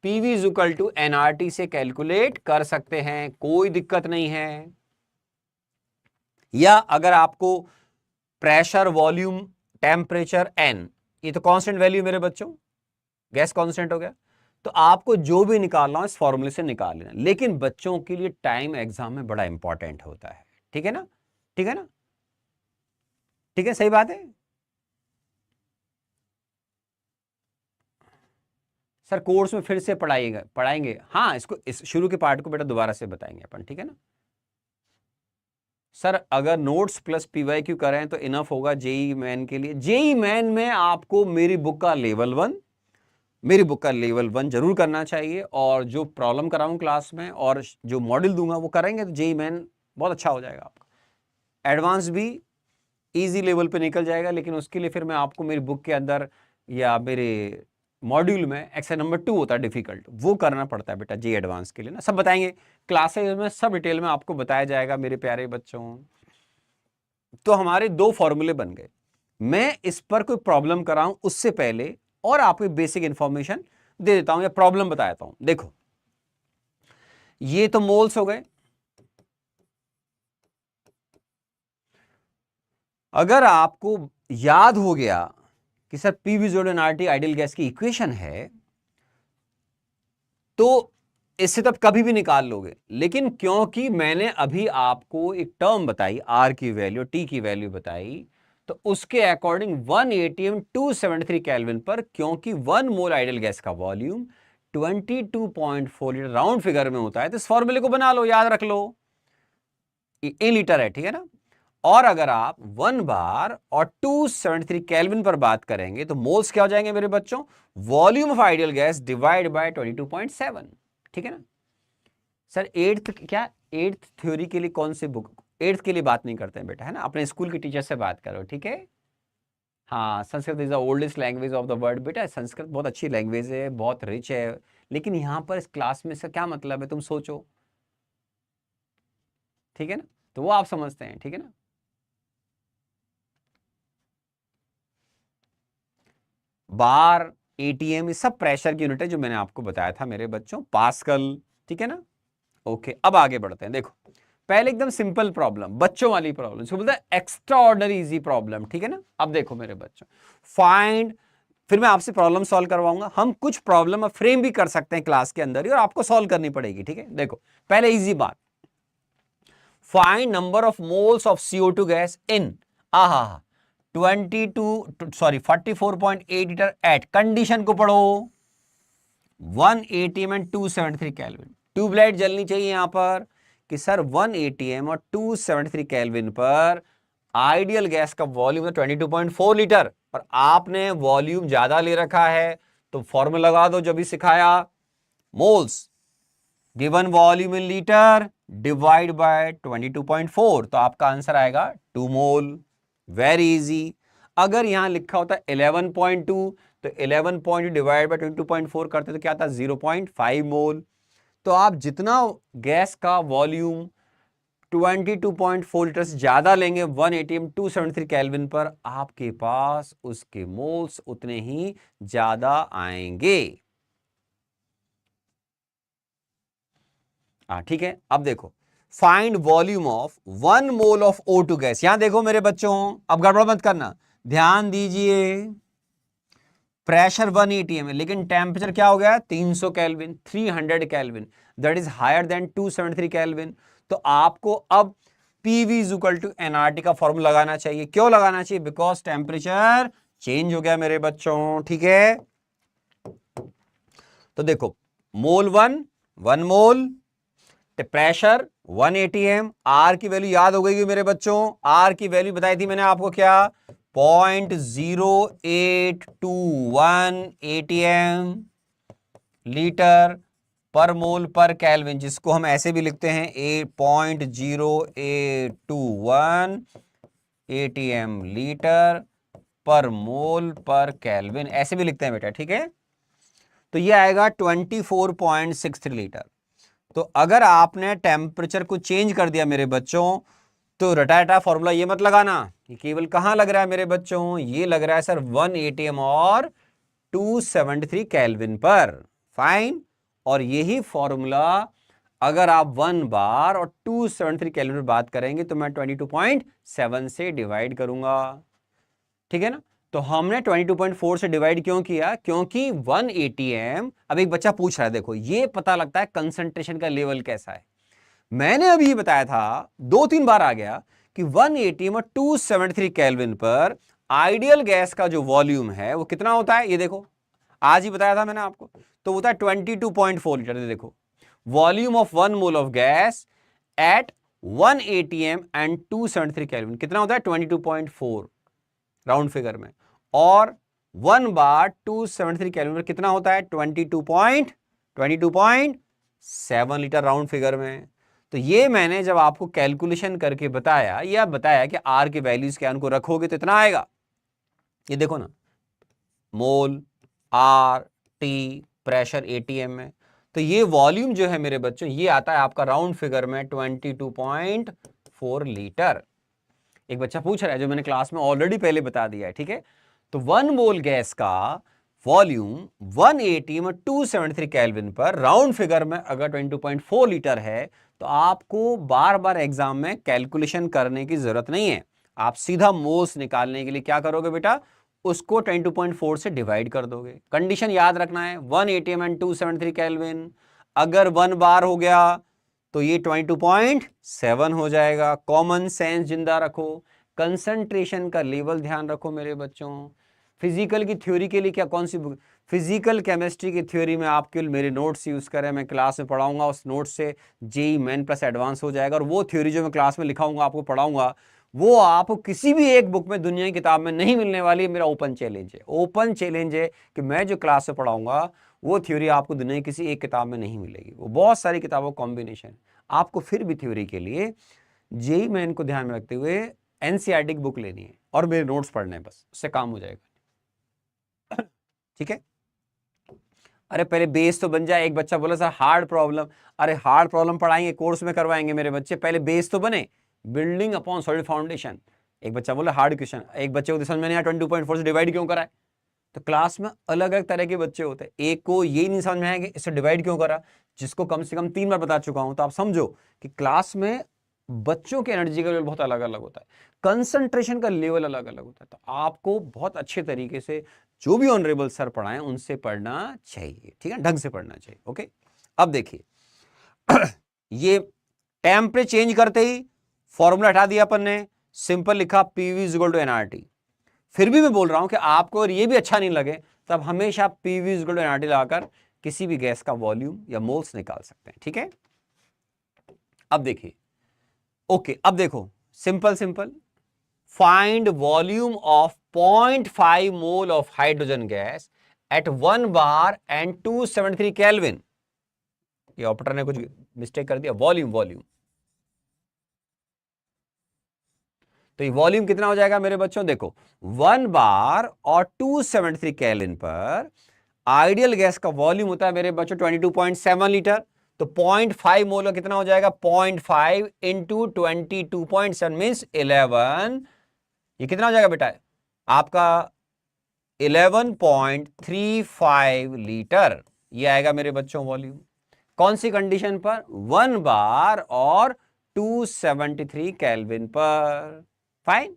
PV is equal to nRT से कैलकुलेट कर सकते हैं, कोई दिक्कत नहीं है। या अगर आपको प्रेशर, वॉल्यूम, टेम्परेचर, n, ये तो कांस्टेंट वैल्यू मेरे बच्चों, गैस कांस्टेंट हो गया, तो आपको जो भी निकालना हो इस फॉर्मूले से निकाल लेना। लेकिन बच्चों के लिए टाइम एग्जाम में बड़ा इंपॉर्टेंट होता है, ठीक है ना, ठीक है ना, ठीक है, सही बात है। सर कोर्स में फिर से पढ़ाएंगे, हाँ, इसको इस शुरू के पार्ट को बेटा दोबारा से बताएंगे अपन, ठीक है ना। सर अगर नोट्स प्लस PYQ करें तो इनफ होगा जेई मेन के लिए। जेई मेन में आपको मेरी बुक का लेवल 1, मेरी बुक का लेवल 1 जरूर करना चाहिए, और जो प्रॉब्लम कराऊं क्लास में और जो मॉड्यूल दूंगा वो करेंगे तो जेईई मेन बहुत अच्छा हो जाएगा आपका। एडवांस भी इजी लेवल पे निकल जाएगा, लेकिन उसके लिए फिर मैं आपको मेरी बुक के अंदर या मेरे मॉड्यूल में एक्सरसाइज नंबर 2 होता है डिफिकल्ट, वो करना पड़ता है बेटा जेईई एडवांस के लिए ना। सब बताएंगे क्लासेज में, सब डिटेल में आपको बताया जाएगा मेरे प्यारे बच्चों। तो हमारे 2 फॉर्मूले बन गए। मैं इस पर कोई प्रॉब्लम कराऊं उससे पहले और आपको बेसिक इंफॉर्मेशन दे देता हूं या प्रॉब्लम बता देता हूं। देखो ये तो मोल्स हो गए। अगर आपको याद हो गया कि सर पीवी जोड़ एनआरटी आइडियल गैस की इक्वेशन है, तो इससे तब कभी भी निकाल लोगे, लेकिन क्योंकि मैंने अभी आपको एक टर्म बताई, आर की वैल्यू, टी की वैल्यू बताई, तो उसके अकॉर्डिंग 1 एटीएम 273 केल्विन पर, क्योंकि 1 मोल आइडियल गैस का वॉल्यूम 22.4 लीटर राउंड फिगर में होता है, तो इस फॉर्मूले को बना लो, याद रख लो, इन लीटर है, ठीक है ना। और अगर आप 1 बार और 273 केल्विन पर बात करेंगे तो मोल्स क्या हो जाएंगे मेरे बच्चों, volume of ideal gas divide by 22.7, ठीक है ना। सर एट्थ थ्योरी के लिए कौन सी बुक, एट्थ के लिए बात नहीं करते हैं बेटा, है ना, अपने स्कूल के टीचर से बात करो, ठीक है। हाँ, Sanskrit is the oldest language of the world बेटा, संस्कृत बहुत अच्छी लैंग्वेज है, बहुत रिच है, लेकिन यहां पर इस क्लास में इसका क्या मतलब है तुम सोचो, ठीक है ना, तो वो आप समझते हैं, ठीक है ना। बार, एटीएम, ये सब प्रेशर की यूनिट है जो मैंने आपको बताया था मेरे बच्चों, पास्कल, ठीक है ना। ओके, अब आगे बढ़ते हैं। देखो पहले एकदम सिंपल प्रॉब्लम, बच्चों वाली प्रॉब्लम, इसको बोलते हैं एक्स्ट्रा ऑर्डिनरी इजी प्रॉब्लम, ठीक है ना। अब देखो मेरे बच्चों, फाइंड, फिर मैं आपसे प्रॉब्लम सॉल्व करवाऊंगा, हम कुछ प्रॉब्लम फ्रेम भी कर सकते हैं क्लास के अंदर ही, और आपको सॉल्व करनी पड़ेगी, ठीक है। देखो पहले इजी बात, find number of moles of CO2 gas in 44.8 litre at, condition को पढ़ो, 1 एटीएम एंड 273 केल्विन। ट्यूबलाइट जलनी चाहिए यहां पर कि सर 1 एटीएम और 273 केल्विन पर आइडियल गैस का वॉल्यूम है 22.4 लीटर, और आपने वॉल्यूम ज्यादा ले रखा है, तो फॉर्मूला लगा दो जो भी सिखाया, moles given volume in litre divide by 22.4, तो आपका आंसर आएगा 2 मोल। Very easy. अगर यहां लिखा होता 11.2, तो 11.2 डिवाइड बाय 22.4 करते तो क्या था, 0.5 मोल। तो आप जितना गैस का वॉल्यूम 22.4 लीटर से ज्यादा लेंगे 1 एटीएम 273 केल्विन पर, आपके पास उसके मोल्स उतने ही ज्यादा आएंगे। ठीक है। अब देखो, find volume of 1 mole of O2 gas. यहां देखो मेरे बच्चों, अब गड़बड़ मत करना, ध्यान दीजिए, प्रेशर 1 एटीएम है, लेकिन टेम्परेचर क्या हो गया, 300 kelvin, 300 kelvin, that is higher than 273 kelvin. तो आपको अब PV is equal to nRT का फॉर्मूला लगाना चाहिए। क्यों लगाना चाहिए, बिकॉज टेम्परेचर चेंज हो गया मेरे बच्चों, ठीक है। तो देखो, मोल 1 मोल, प्रेशर 1 एटीएम, आर की वैल्यू याद हो गई मेरे बच्चों, आर की वैल्यू बताई थी मैंने आपको क्या, 0.0821 एटीएम लीटर पर मोल पर केल्विन, जिसको हम ऐसे भी लिखते हैं 0.0821 एटीएम लीटर पर मोल पर केल्विन, ऐसे भी लिखते हैं बेटा, ठीक है। तो ये आएगा 24.63 लीटर। तो अगर आपने टेम्परेचर को चेंज कर दिया मेरे बच्चों, तो रटा फॉर्मूला ये मत लगाना, ये केवल कहां लग रहा है मेरे बच्चों, ये लग रहा है सर 1 एटीएम और 273 केल्विन पर, फाइन। और यही फॉर्मूला अगर आप 1 बार और 273 केल्विन पर बात करेंगे तो मैं 22.7 से डिवाइड करूंगा, ठीक है ना। तो हमने 22.4 से डिवाइड क्यों किया, क्योंकि 1 एटीएम, अब एक बच्चा पूछ रहा है, देखो ये पता लगता है कंसंट्रेशन का लेवल कैसा है। मैंने अभी बताया था, 2-3 बार आ गया कि 1 एटीएम और 273 केल्विन पर आइडियल गैस का जो वॉल्यूम है वो कितना होता है, ये देखो आज ही बताया था मैंने आपको, तो होता है 22.4 लीटर। देखो, volume of 1 mole of gas at 1 ATM and 273 kelvin कितना होता है, 22.4 राउंड फिगर में, और 1 बार 273 केल्विन पर कितना होता है? 22.7 लीटर राउंड फिगर में। तो ये मैंने जब आपको कैलकुलेशन करके बताया, या बताया कि आर के वैल्यूज क्या उनको रखोगे तो इतना आएगा। ये देखो ना, मोल, आर, टी, प्रेशर एटीएम में। तो ये वॉल्यूम जो है मेरे बच्चों, ये आता है आपका राउंड फिगर में 22.4 लीटर। एक बच्चा पूछ रहा है, जो मैंने क्लास में ऑलरेडी पहले बता दिया है, ठीक है। तो 1 मोल गैस का वॉल्यूम 1 एटीएम 273 केल्विन पर राउंड फिगर में अगर 22.4 लीटर है, तो आपको बार बार एग्जाम में कैलकुलेशन करने की जरूरत नहीं है। आप सीधा मोल्स निकालने के लिए क्या करोगे बेटा, उसको 22.4 से डिवाइड कर दोगे। कंडीशन याद रखना है, 1 एटीएम एंड 273 केल्विन। अगर 1 बार हो गया तो ये 22.7 हो जाएगा। कॉमन सेंस जिंदा रखो, कंसंट्रेशन का लेवल ध्यान रखो मेरे बच्चों। फिजिकल की थ्योरी के लिए क्या, कौन सी बुक? फिजिकल केमिस्ट्री की थ्योरी में आप केवल मेरे नोट्स यूज करें, मैं क्लास में पढ़ाऊंगा, उस नोट से जेई मेन प्लस एडवांस हो जाएगा। और वो थ्योरी जो मैं क्लास में लिखाऊंगा, आपको पढ़ाऊंगा, वो आपको किसी भी एक बुक में, दुनिया की किताब में नहीं मिलने वाली। मेरा ओपन चैलेंज है, ओपन चैलेंज है कि मैं जो क्लास में पढ़ाऊंगा वो थ्योरी आपको दुनिया की किसी एक किताब में नहीं मिलेगी। वो बहुत सारी किताबों कॉम्बिनेशन। आपको फिर भी थ्योरी के लिए जेई मेन को ध्यान में रखते हुए एनसीईआरटी की बुक लेनी है और मेरे नोट्स पढ़ने हैं, बस उससे काम हो जाएगा। ठीक है। अरे पहले बेस तो बन जाए। एक बच्चा बोला सर हार्ड प्रॉब्लम। अरे हार्ड प्रॉब्लम पढ़ाएंगे, कोर्स में करवाएंगे मेरे बच्चे, पहले बेस तो बने। Building upon solid foundation. एक बच्चा बोला हार्ड क्वेश्चन, एक बच्चे को समझ में नहीं आया 22.4 से डिवाइड क्यों करा है। तो क्लास में अलग अलग तरह के बच्चे होते हैं, एक को ये नहीं समझ में आया कि इससे डिवाइड क्यों करा, जिसको कम से कम 3 बार बता चुका हूं। तो आप समझो कि क्लास में बच्चों के एनर्जी का लेवल बहुत अलग अलग होता है, कंसंट्रेशन का लेवल अलग अलग होता है। तो आपको बहुत अच्छे तरीके से जो भी ऑनरेबल सर पढ़ाएं उनसे पढ़ना चाहिए, ठीक है, ढंग से पढ़ना चाहिए। ओके, अब देखिए ये टेम्परेचर चेंज करते ही फॉर्मूला हटा दिया अपन ने, सिंपल लिखा PV is equal to nRT. फिर भी मैं बोल रहा हूं कि आपको अगर ये भी अच्छा नहीं लगे तो आप हमेशा PV is equal to nRT लगाकर किसी भी गैस का वॉल्यूम या मोल्स निकाल सकते हैं, ठीक है। अब देखिए, ओके, अब देखो simple simple, find volume of 0.5 mole of hydrogen gas at 1 bar and 273 kelvin. ये ऑपरेटर ने कुछ मिस्टेक कर दिया, वॉल्यूम वॉल्यूम। तो ये वॉल्यूम कितना हो जाएगा मेरे बच्चों, देखो 1 बार और 273 केल्विन पर आइडियल गैस का वॉल्यूम होता है मेरे बच्चों 22.7 लीटर। तो 0.5 मोल कितना हो जाएगा, 0.5 इंटू 22.7 मीन्स 11। ये कितना हो जाएगा बेटा आपका 11.35 लीटर। ये आएगा मेरे बच्चों वॉल्यूम। कौन सी कंडीशन पर, 1 बार और 273 केल्विन पर। फाइन।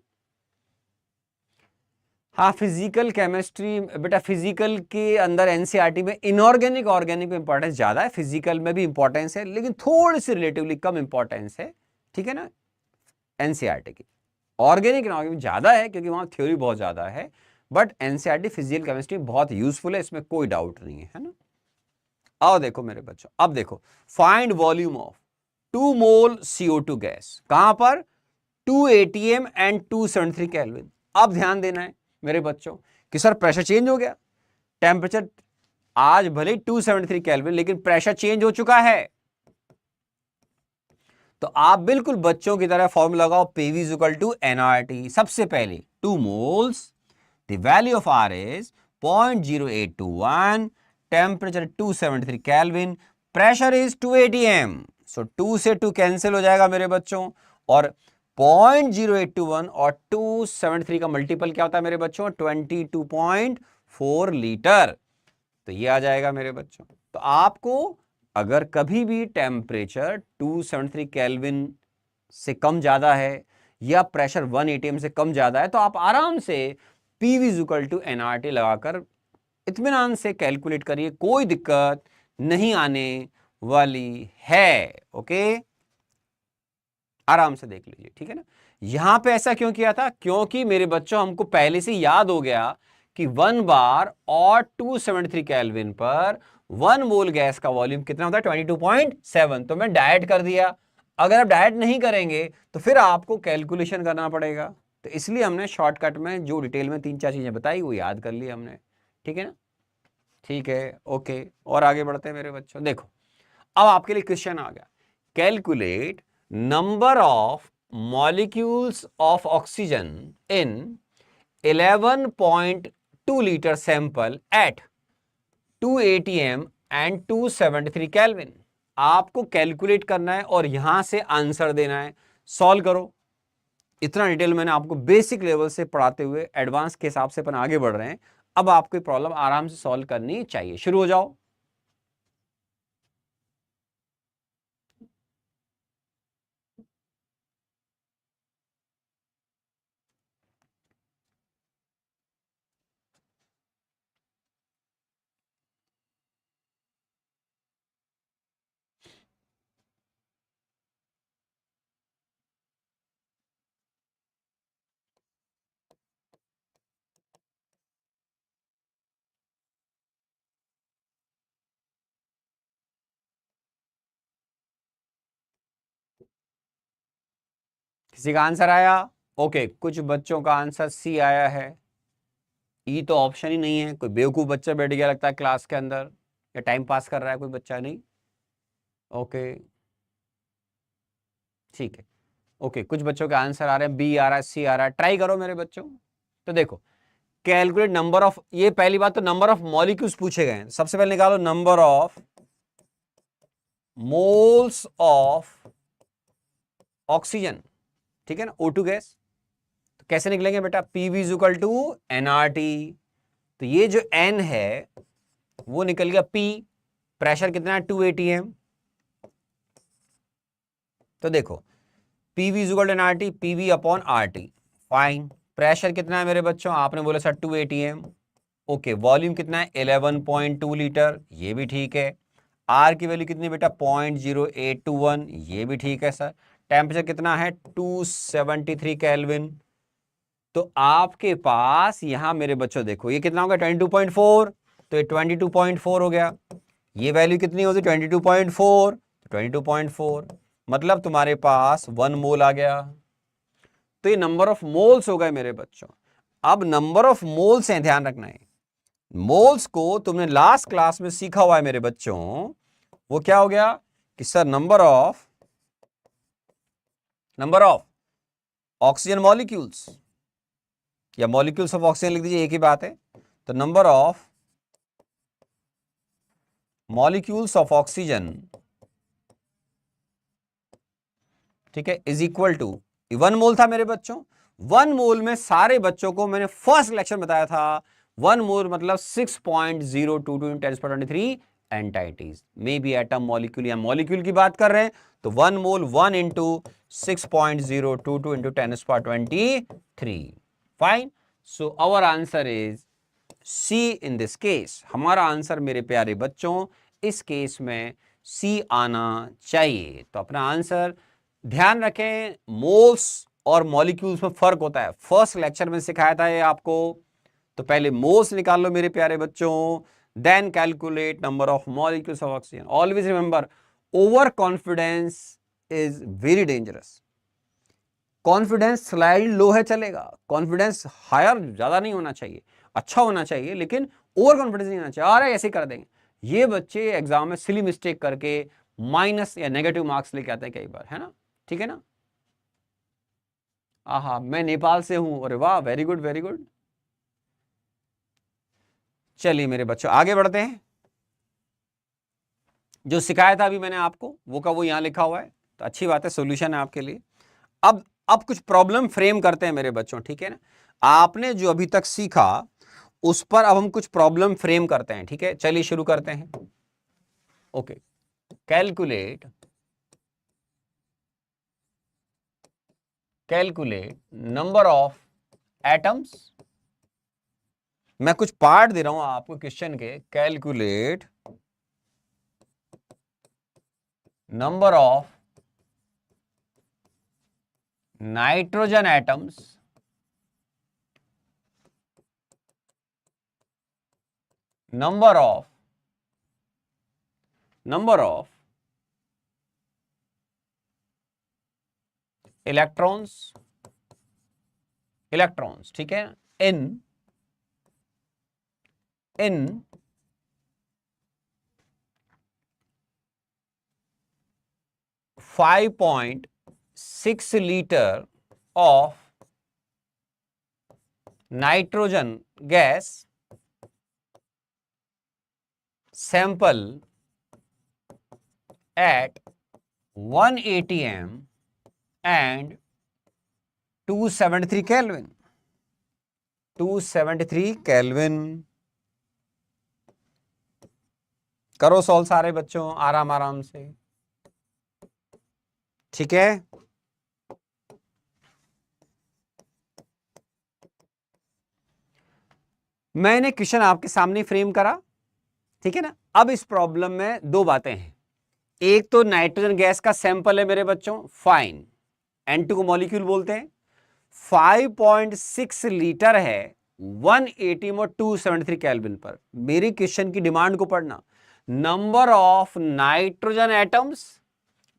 हाँ, फिजिकल केमिस्ट्री बेटा, फिजिकल के अंदर एनसीईआरटी में इनऑर्गेनिक ऑर्गेनिक में इंपॉर्टेंस ज्यादा है, फिजिकल में भी इंपॉर्टेंस है लेकिन थोड़ी सी रिलेटिवली कम इंपॉर्टेंस है, ठीक है ना, एनसीईआरटी की। ऑर्गेनिक इनऑर्गेनिक ज्यादा है क्योंकि वहां थ्योरी बहुत ज्यादा है, बट एनसीईआरटी फिजिकल केमिस्ट्री बहुत यूजफुल है, इसमें कोई डाउट नहीं है ना। आओ देखो मेरे बच्चों, अब देखो find volume of 2 mole CO2 gas, कहां पर, 2 ATM एंड 273 केल्विन। अब ध्यान देना है मेरे बच्चों कि सर प्रेशर चेंज हो गया, टेम्परेचर आज भले 273 केल्विन लेकिन प्रेशर चेंज हो चुका है। तो आप बिल्कुल बच्चों की तरह फॉर्मूला लगाओ, PV is equal to nRT. सबसे पहले 2 moles, the value of R is 0.0821, temperature 273 kelvin, pressure is 2 ATM। So 2 से 2 कैंसिल हो जाएगा मेरे बच्चों, और 0.0821 और 273 का मल्टीपल क्या होता है मेरे बच्चों, 22.4 लीटर। तो ये आ जाएगा मेरे बच्चों। तो आपको अगर कभी भी टेम्परेचर 273 केल्विन से कम ज्यादा है या प्रेशर 1 ATM से कम ज्यादा है, तो आप आराम से PV is equal to nRT लगाकर इत्मीनान से कैलकुलेट करिए, कोई दिक्कत नहीं आने वाली है। ओके, आराम से देख लीजिए, ठीक है ना। यहां पे ऐसा क्यों किया था, क्योंकि मेरे बच्चों हमको पहले से याद हो गया कि 1 बार और 273 केल्विन पर 1 मोल गैस का वॉल्यूम कितना होता है, 22.7। तो मैं डायरेक्ट कर दिया। अगर आप डायरेक्ट नहीं करेंगे तो फिर आपको कैलकुलेशन करना पड़ेगा, तो इसलिए हमने शॉर्टकट में जो डिटेल में 3-4 चीजें बताई वो याद कर ली हमने, ठीक है ना। ठीक है, ओके, और आगे बढ़ते हैं मेरे बच्चों। देखो अब आपके लिए क्वेश्चन आ गया, calculate number of molecules of oxygen in 11.2 litre sample at 2 atm and 273 kelvin. आपको कैलकुलेट करना है और यहां से आंसर देना है, सॉल्व करो। इतना डिटेल मैंने आपको बेसिक लेवल से पढ़ाते हुए एडवांस के हिसाब से अपन आगे बढ़ रहे हैं। अब आपको प्रॉब्लम आराम से सॉल्व करनी चाहिए, शुरू हो जाओ। किसी का आंसर आया? ओके, कुछ बच्चों का आंसर सी आया है। ई तो ऑप्शन ही नहीं है, कोई बेवकूफ बच्चा बैठ गया लगता है क्लास के अंदर, या टाइम पास कर रहा है कोई बच्चा, नहीं। ओके, ठीक है। ओके, कुछ बच्चों के आंसर आ रहे हैं, बी आ रहा है, सी आ रहा है, ट्राई करो मेरे बच्चों। तो देखो, कैलकुलेट नंबर ऑफ, ये पहली बात तो नंबर ऑफ मॉलिक्यूल्स पूछे गए हैं। सबसे पहले निकालो number of moles of oxygen, ठीक है ना, O2 गैस। तो कैसे निकलेंगे बेटा, PV is equal to nRT. तो ये जो एन है वो निकल गया पी, प्रेशर कितना है 2 atm। तो देखो PV is equal to nRT, PV upon RT, fine. Pressure कितना है मेरे बच्चों, आपने बोला सर 2 atm। ओके, वॉल्यूम कितना है 11.2 लीटर, ये भी ठीक है। आर की वैल्यू कितनी बेटा 0.0821, ये भी ठीक है सर। टेम्परेचर कितना है 273 केल्विन। तो आपके पास यहां मेरे बच्चों देखो ये कितना होगा 22.4, तो ये 22.4 हो गया। ये वैल्यू कितनी होगी 22.4, 22.4 मतलब तुम्हारे पास 1 मोल आ गया। तो ये नंबर ऑफ मोल्स हो गए मेरे बच्चों। अब नंबर ऑफ मोल्स है, ध्यान रखना है। मोल्स को तुमने लास्ट क्लास में सीखा हुआ है मेरे बच्चों, वो क्या हो गया कि sir number of oxygen molecules, या मॉलिक्यूल्स ऑफ ऑक्सीजन लिख दीजिए, एक ही बात है। तो number of molecules of oxygen, ठीक है, इज इक्वल टू 1 मोल था मेरे बच्चों। 1 मोल में सारे बच्चों को मैंने फर्स्ट लेक्चर बताया था 1 मोल मतलब 6.022 × 10⁻³ entities, may be atom molecule या मॉलिक्यूल की बात कर रहे हैं तो 1 mole 1 into 6.022 × 10⁻23। Fine, so our answer is C in this case. हमारा आंसर मेरे प्यारे बच्चों इस केस में सी आना चाहिए। तो अपना आंसर ध्यान रखें, मोल्स और मॉलिक्यूल्स में फर्क होता है, फर्स्ट लेक्चर में सिखाया था ये आपको। तो पहले मोल्स निकाल लो मेरे प्यारे बच्चों, then calculate number of molecules of oxygen. Always remember, over confidence is very dangerous. Confidence slightly low है चलेगा, कॉन्फिडेंस हायर ज्यादा नहीं होना चाहिए, अच्छा होना चाहिए, लेकिन ओवर कॉन्फिडेंस नहीं होना चाहिए। अरे ऐसे कर देंगे, ये बच्चे एग्जाम में सिली मिस्टेक करके माइनस या नेगेटिव मार्क्स लेके आते हैं कई बार, है ना, ठीक है ना। आहा, मैं नेपाल से हूं, अरे वाह, वेरी गुड वेरी गुड। चलिए मेरे बच्चों आगे बढ़ते हैं। जो सिखाया था अभी मैंने आपको वो का वो यहां लिखा हुआ है, तो अच्छी बात है, सोल्यूशन है आपके लिए। अब कुछ प्रॉब्लम फ्रेम करते हैं मेरे बच्चों, ठीक है ना। आपने जो अभी तक सीखा उस पर अब हम कुछ प्रॉब्लम फ्रेम करते हैं, ठीक है। चलिए शुरू करते हैं। Okay, calculate number of atoms. मैं कुछ पार्ट दे रहा हूं आपको क्वेश्चन के, calculate number of nitrogen atoms number of electrons electrons, ठीक है, इन 5.6 liter of nitrogen gas sample at 1 atm and 273 Kelvin. 273 Kelvin. करो सॉल्व सारे बच्चों आराम आराम से, ठीक है। मैंने क्वेश्चन आपके सामने फ्रेम करा, ठीक है ना। अब इस प्रॉब्लम में दो बातें हैं, एक तो नाइट्रोजन गैस का सैंपल है मेरे बच्चों, फाइन, N2 को मॉलिक्यूल बोलते हैं, 5.6 लीटर है 180 और 273 केल्विन पर। मेरी क्वेश्चन की डिमांड को पढ़ना, number of nitrogen atoms,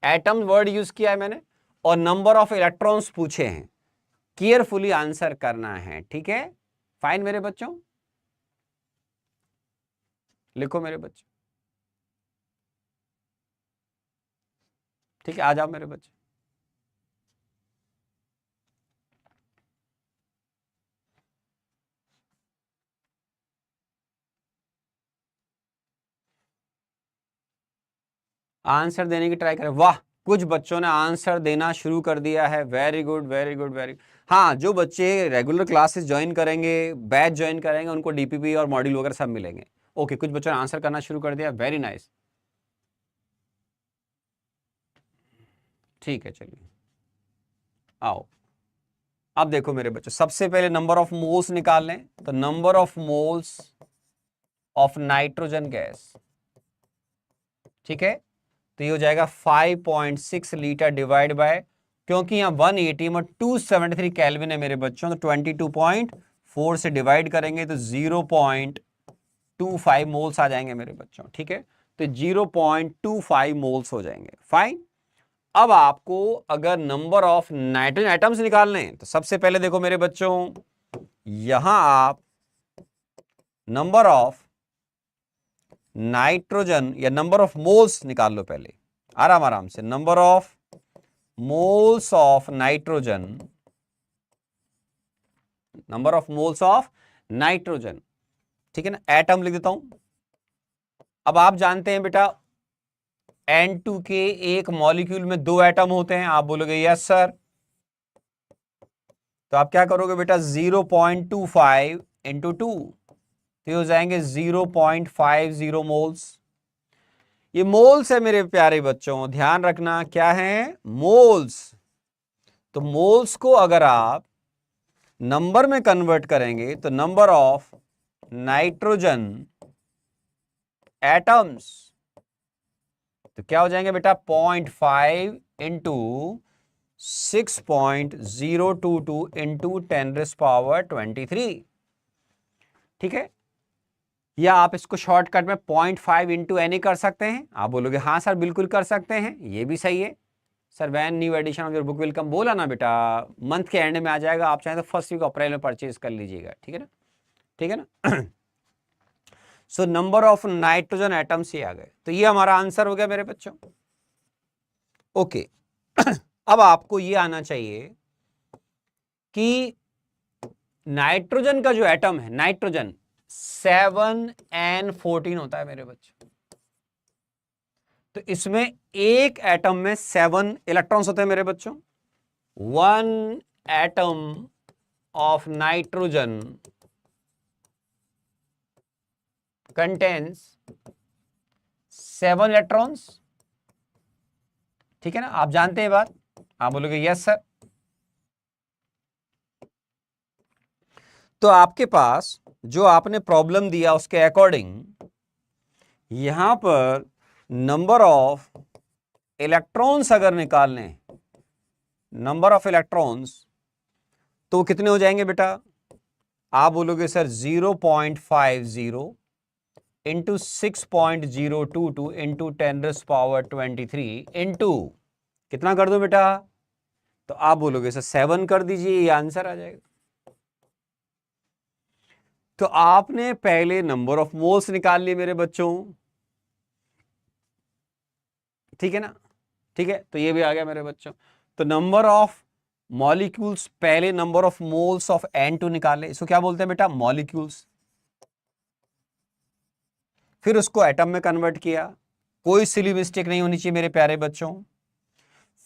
atom word use किया है मैंने, और नंबर ऑफ इलेक्ट्रॉन्स पूछे हैं, केयरफुली आंसर करना है, ठीक है। फाइन मेरे बच्चों, लिखो मेरे बच्चे, ठीक है, आ जाओ मेरे बच्चे। आंसर देने की ट्राई करें। वाह, कुछ बच्चों ने आंसर देना शुरू कर दिया है, very good very good very. हाँ, जो बच्चे रेगुलर क्लासेस ज्वाइन करेंगे, बैच ज्वाइन करेंगे, उनको डीपीपी और मॉड्यूल वगैरह सब मिलेंगे। ओके, कुछ बच्चों ने आंसर करना शुरू कर दिया, वेरी नाइस, ठीक है, चलिए आओ। अब देखो मेरे बच्चों, सबसे पहले नंबर ऑफ मोल्स निकाल लें, तो number of moles of nitrogen gas, ठीक है, तो ये हो जाएगा 5.6 लीटर डिवाइड बाय, क्योंकि यहां 180 में 273 केल्विन है मेरे बच्चों, तो 22.4 से डिवाइड करेंगे तो 0.25 मोल्स आ जाएंगे मेरे बच्चों, ठीक है, तो 0.25 मोल्स हो जाएंगे, फाइन। अब आपको अगर नंबर ऑफ नाइट्रोजन एटम्स निकालने हैं, तो सबसे पहले देखो मेरे बच्चों, यहां आप नंबर ऑफ नाइट्रोजन या नंबर ऑफ मोल्स निकाल लो पहले, आराम आराम से, number of moles of nitrogen, number of moles of nitrogen, ठीक है ना, एटम लिख देता हूं। अब आप जानते हैं बेटा N2 के एक मॉलिक्यूल में 2 एटम होते हैं, आप बोलोगे यस सर, तो आप क्या करोगे बेटा, 0.25 इंटू 2, तो हो जाएंगे 0.50 मोल्स। ये मोल्स है मेरे प्यारे बच्चों, ध्यान रखना क्या है, मोल्स। तो मोल्स को अगर आप नंबर में कन्वर्ट करेंगे तो नंबर ऑफ नाइट्रोजन एटम्स, तो क्या हो जाएंगे बेटा, 0.5 इंटू 6.022 इंटू 10⁻23, ठीक है। या आप इसको शॉर्टकट में 0.5 इंटू एन कर सकते हैं। आप बोलोगे हाँ सर बिल्कुल कर सकते हैं, ये भी सही है sir, when new edition of your book will come, बोला ना बेटा, मंथ के एंड में आ जाएगा, आप चाहें तो फर्स्ट वीक अप्रैल में परचेज कर लीजिएगा, ठीक है ना, ठीक है ना। So number of nitrogen atoms ये आ गए, तो ये हमारा आंसर हो गया मेरे बच्चों, ओके। अब आपको ये आना चाहिए कि नाइट्रोजन का जो एटम है, नाइट्रोजन 7n14 होता है मेरे बच्चे, तो इसमें एक एटम में 7 इलेक्ट्रॉन्स होते हैं मेरे बच्चों। 1 atom of nitrogen contains 7 electrons, ठीक है ना, आप जानते हैं बात, आप बोलोगे यस सर। तो आपके पास जो आपने प्रॉब्लम दिया उसके अकॉर्डिंग यहां पर नंबर ऑफ इलेक्ट्रॉन्स अगर निकालने, नंबर ऑफ इलेक्ट्रॉन्स, तो कितने हो जाएंगे बेटा, आप बोलोगे सर 0.50 इंटू 6.022 इंटू 10⁻23 इंटू कितना कर दो बेटा, तो आप बोलोगे सर 7 कर दीजिए, ये आंसर आ जाएगा। तो आपने पहले नंबर ऑफ मोल्स निकाल लिए मेरे बच्चों, ठीक है ना, ठीक है, तो ये भी आ गया मेरे बच्चों। तो नंबर ऑफ मॉलिक्यूल्स, पहले number of moles of N2 निकाले, इसको क्या बोलते हैं बेटा, मॉलिक्यूल्स। फिर उसको एटम में कन्वर्ट किया, कोई सिली मिस्टेक नहीं होनी चाहिए मेरे प्यारे बच्चों।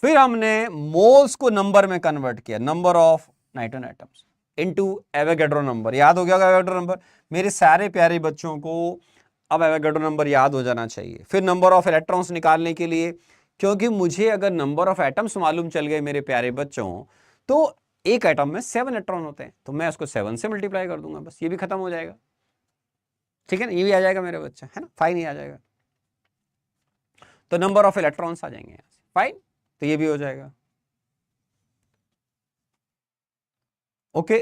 फिर हमने मोल्स को नंबर में कन्वर्ट किया, number of nitrogen atoms into Avogadro number. याद हो गया एवोगैड्रो नंबर मेरे सारे प्यारे बच्चों को, अब एवोगैड्रो नंबर याद हो जाना चाहिए। फिर नंबर ऑफ इलेक्ट्रॉन्स निकालने के लिए, क्योंकि मुझे अगर नंबर ऑफ एटम्स मालूम चल गए मेरे प्यारे बच्चों, तो एक एटम में 7 इलेक्ट्रॉन होते हैं, तो मैं उसको 7 से मल्टीप्लाई कर दूंगा, बस ये भी खत्म हो जाएगा, ठीक है ना, ये भी आ जाएगा मेरे बच्चे, है ना, फाइन, ही आ जाएगा। तो नंबर ऑफ इलेक्ट्रॉन्स आ जाएंगे यहां से, फाइन, तो ये भी हो जाएगा, ओके।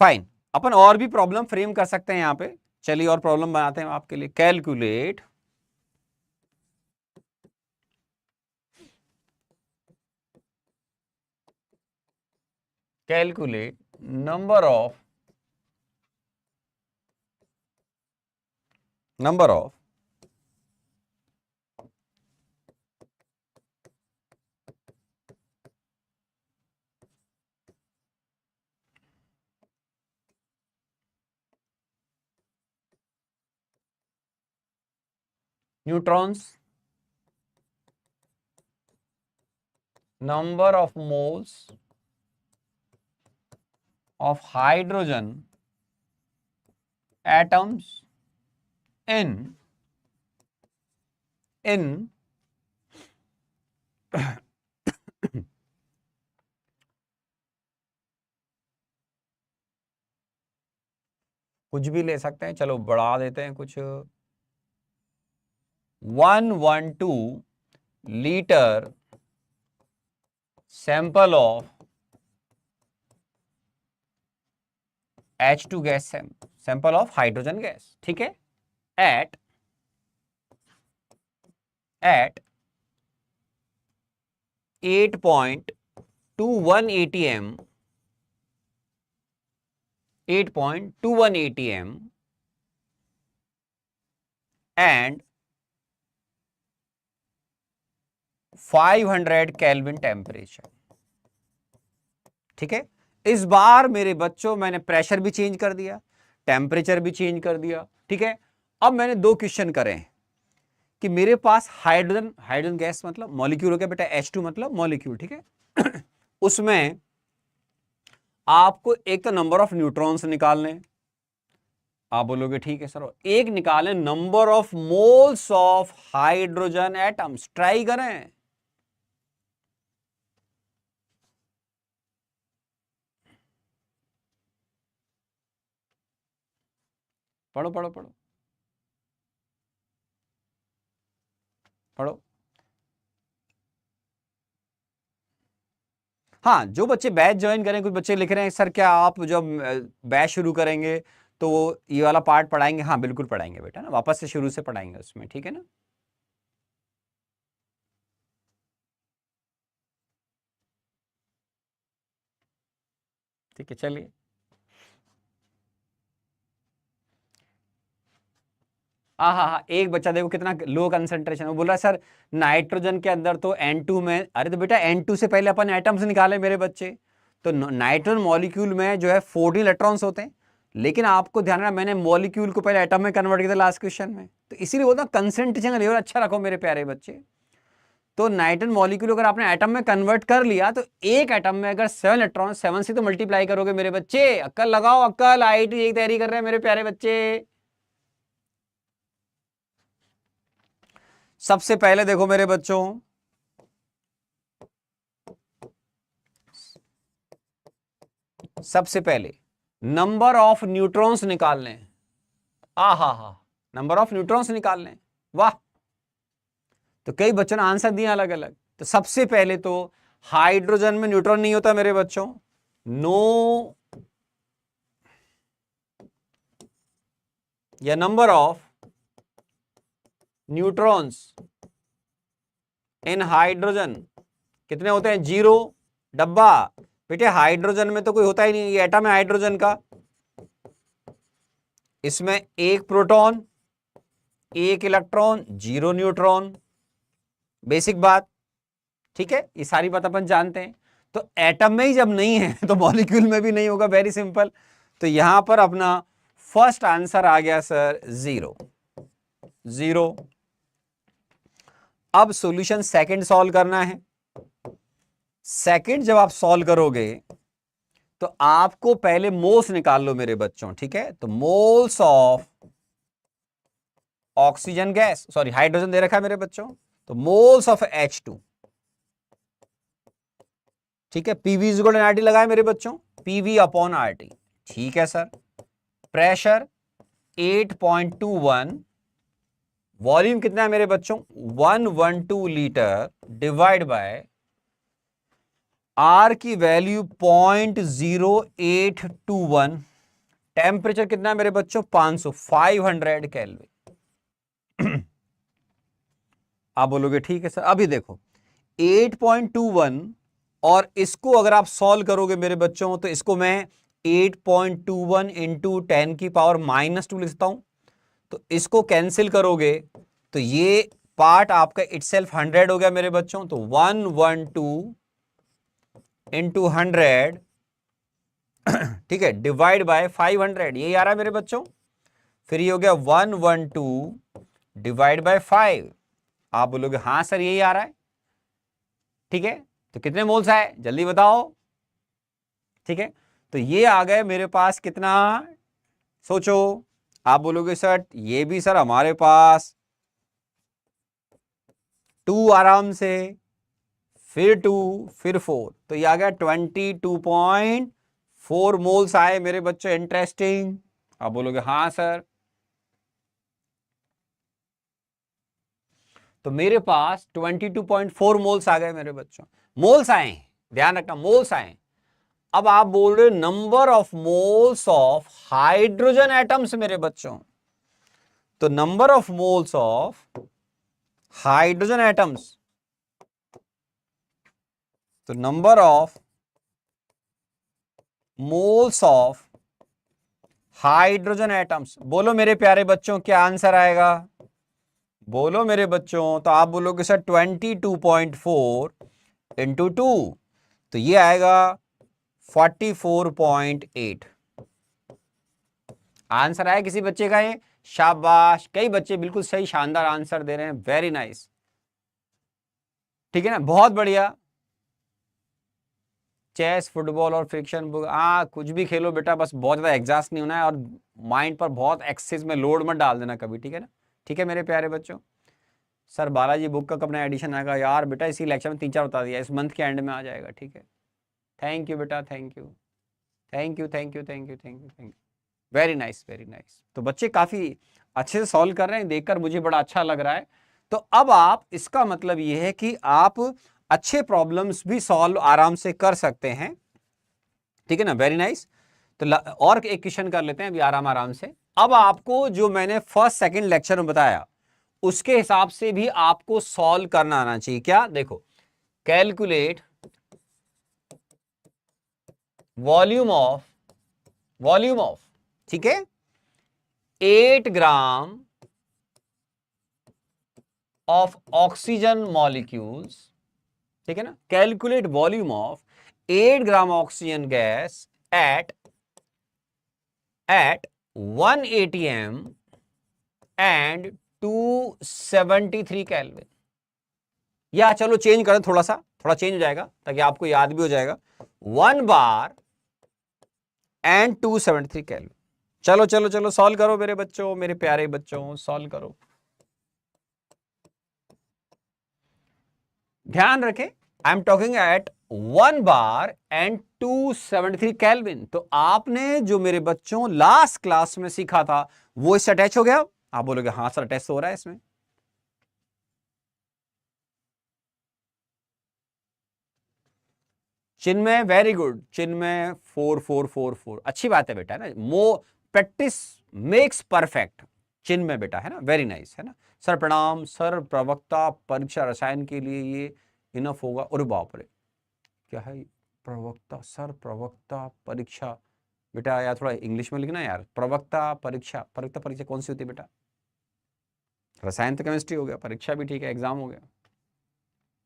फाइन, अपन और भी प्रॉब्लम फ्रेम कर सकते हैं यहां पे, चलिए और प्रॉब्लम बनाते हैं आपके लिए। Calculate number of neutrons, number of moles of hydrogen atoms in कुछ भी ले सकते हैं, चलो बढ़ा देते हैं कुछ, 112 litre sample of H2 gas, sample of hydrogen gas, ठीक है, at 8.21 atm 8.21 atm and 500 kelvin temperature, ठीक है। इस बार मेरे बच्चों मैंने प्रेशर भी चेंज कर दिया, टेम्परेचर भी चेंज कर दिया, ठीक है। अब मैंने दो क्वेश्चन करे हैं कि मेरे पास हाइड्रोजन गैस मतलब मॉलिक्यूल हो गया बेटा, H2 मतलब मॉलिक्यूल, ठीक है। उसमें आपको एक तो नंबर ऑफ न्यूट्रॉन्स निकालने, आप बोलोगे ठीक है सर, एक निकालें number of moles of hydrogen atoms, try करें। पढ़ो पढ़ो पढ़ो पढ़ो। हाँ, जो बच्चे बैच ज्वाइन करें, कुछ बच्चे लिख रहे हैं सर क्या आप जब बैच शुरू करेंगे तो ये वाला पार्ट पढ़ाएंगे, हाँ बिल्कुल पढ़ाएंगे बेटा ना, वापस से शुरू से पढ़ाएंगे उसमें, ठीक है ना। ठीक है, चलिए। हाँ हाँ हाँ, एक बच्चा देखो कितना लो कंसंट्रेशन, वो बोल रहा है सर नाइट्रोजन के अंदर तो N2 में, अरे तो बेटा N2 से पहले अपन एटम्स निकाले मेरे बच्चे, तो नाइट्रोजन मॉलिक्यूल में जो है 14 इलेक्ट्रॉन्स होते हैं, लेकिन आपको ध्यान रखना मैंने मॉलिक्यूल को पहले एटम में कन्वर्ट किया था लास्ट क्वेश्चन में, तो इसीलिए बोलता हूँ कंसंट्रेशन का लेवल अच्छा रखो मेरे प्यारे बच्चे। तो नाइट्रोजन मॉलिक्यूल अगर आपने एटम में कन्वर्ट कर लिया, तो एक एटम में अगर 7 इलेक्ट्रॉन, 7 से तो मल्टीप्लाई करोगे मेरे बच्चे, अक्ल लगाओ अक्ल, IIT यही तैयारी कर रहे हैं मेरे प्यारे बच्चे। सबसे पहले देखो मेरे बच्चों, सबसे पहले नंबर ऑफ न्यूट्रॉन्स निकालने, आ हा, नंबर ऑफ न्यूट्रॉन्स निकालने, वाह। तो कई बच्चों ने आंसर दिया अलग अलग। तो सबसे पहले तो हाइड्रोजन में न्यूट्रॉन नहीं होता मेरे बच्चों, नो, या number of neutrons in hydrogen कितने होते हैं, 0, डब्बा। बेटे हाइड्रोजन में तो कोई होता ही नहीं, ये एटम है हाइड्रोजन का, इसमें एक प्रोटॉन, एक इलेक्ट्रॉन, 0 न्यूट्रॉन। बेसिक बात, ठीक है, ये सारी बात अपन जानते हैं। तो एटम में ही जब नहीं है तो मॉलिक्यूल में भी नहीं होगा, वेरी सिंपल। तो यहां पर अपना फर्स्ट आंसर आ गया सर 0, 0। अब सॉल्यूशन सेकंड सॉल्व करना है। सेकंड जब आप सॉल्व करोगे तो आपको पहले मोल्स निकाल लो मेरे बच्चों, ठीक है। तो moles of oxygen gas, sorry hydrogen दे रखा है मेरे बच्चों, तो मोल्स ऑफ H2, ठीक है। PV is equal to RT लगाए मेरे बच्चों, पीवी अपॉन आरटी, ठीक है सर। प्रेशर 8.21, वॉल्यूम कितना है मेरे बच्चों 112 लीटर, डिवाइड बाय आर की वैल्यू 0.0821, टेम्परेचर कितना है मेरे बच्चों 500 केल्विन। आप बोलोगे ठीक है सर। अभी देखो 8.21 और इसको अगर आप सॉल्व करोगे मेरे बच्चों तो इसको मैं 8.21 इंटू 10 की पावर -2 लिखता हूं। तो इसको कैंसिल करोगे तो ये पार्ट आपका इटसेल्फ 100 हो गया मेरे बच्चों। तो 112 इंटू 100, ठीक है, डिवाइड बाय 500, यही आ रहा है मेरे बच्चों। फिर ये हो गया 112 डिवाइड बाय 5। आप बोलोगे हाँ सर यही आ रहा है, ठीक है। तो कितने मोल्स आए जल्दी बताओ, ठीक है। तो ये आ गए मेरे पास कितना, सोचो। आप बोलोगे सर ये भी सर हमारे पास 2 आराम से, फिर 2, फिर 4, तो ये आ गया 22.4 मोल्स आए मेरे बच्चों। इंटरेस्टिंग। आप बोलोगे हाँ सर। तो मेरे पास 22.4 मोल्स आ गए मेरे बच्चों, मोल्स आए, ध्यान रखना मोल्स आए। अब आप बोल रहे number of moles of hydrogen atoms मेरे बच्चों। तो number of moles of hydrogen atoms, तो number of moles of hydrogen atoms, बोलो मेरे प्यारे बच्चों क्या आंसर आएगा, बोलो मेरे बच्चों। तो आप बोलोगे सर 22.4 इंटू 2, तो ये आएगा 44.8। आंसर आया किसी बच्चे का ये, शाबाश। कई बच्चे बिल्कुल सही शानदार आंसर दे रहे हैं, वेरी नाइस, ठीक है ना, बहुत बढ़िया। चेस, फुटबॉल और फ्रिक्शन बुक, कुछ भी खेलो बेटा, बस बहुत ज्यादा एग्जॉस्ट नहीं होना है और माइंड पर बहुत एक्सेस में लोड मत डाल देना कभी, ठीक है ना। ठीक है मेरे प्यारे बच्चों। सर बालाजी बुक का कब नया एडिशन आएगा यार बेटा, इसी लेक्चर में 3-4 बता दिया, इस मंथ के एंड में आ जाएगा, ठीक है। थैंक यू बेटा, thank you, thank you, thank you, thank you, thank you, thank you, very nice, very nice. तो बच्चे काफी अच्छे से सॉल्व कर रहे हैं, देखकर मुझे बड़ा अच्छा लग रहा है। तो अब आप, इसका मतलब ये है कि आप अच्छे प्रॉब्लम्स भी सॉल्व आराम से कर सकते हैं, ठीक है ना, वेरी नाइस। तो और एक क्वेश्चन कर लेते हैं अभी आराम आराम से। अब आपको जो मैंने फर्स्ट सेकंड लेक्चर में बताया उसके हिसाब से भी आपको सॉल्व करना आना चाहिए। क्या, देखो, कैलकुलेट वॉल्यूम ऑफ, ठीक है, 8 ग्राम ऑफ ऑक्सीजन मॉलिक्यूल्स, ठीक है ना। Calculate volume of 8 gram oxygen gas at 1 atm and 273 kelvin. या चलो चेंज करें, थोड़ा चेंज हो जाएगा ताकि आपको याद भी हो जाएगा। 1 बार एंड 273 केल्विन। चलो चलो चलो सॉल्व करो मेरे बच्चों, मेरे प्यारे बच्चों, सॉल्व करो। ध्यान रखें, I am talking at 1 bar and 273 kelvin. तो आपने जो मेरे बच्चों लास्ट क्लास में सीखा था वो इससे अटैच हो गया। आप बोलोगे हाँ सर अटैच हो रहा है इसमें। चिन्मय वेरी गुड, चिन्मय 4444, अच्छी बात है बेटा, है ना। प्रैक्टिस मेक्स परफेक्ट, चिन्मय बेटा, है ना, वेरी नाइस, है ना। सर प्रणाम सर, प्रवक्ता परीक्षा रसायन के लिए ये इनफ होगा। अरे बाप रे, क्या है प्रवक्ता सर, प्रवक्ता परीक्षा, बेटा यार थोड़ा इंग्लिश में लिखना यार। प्रवक्ता परीक्षा, प्रवक्ता परीक्षा कौन सी होती है बेटा? रसायन तो केमिस्ट्री हो गया, परीक्षा भी ठीक है, एग्जाम हो गया।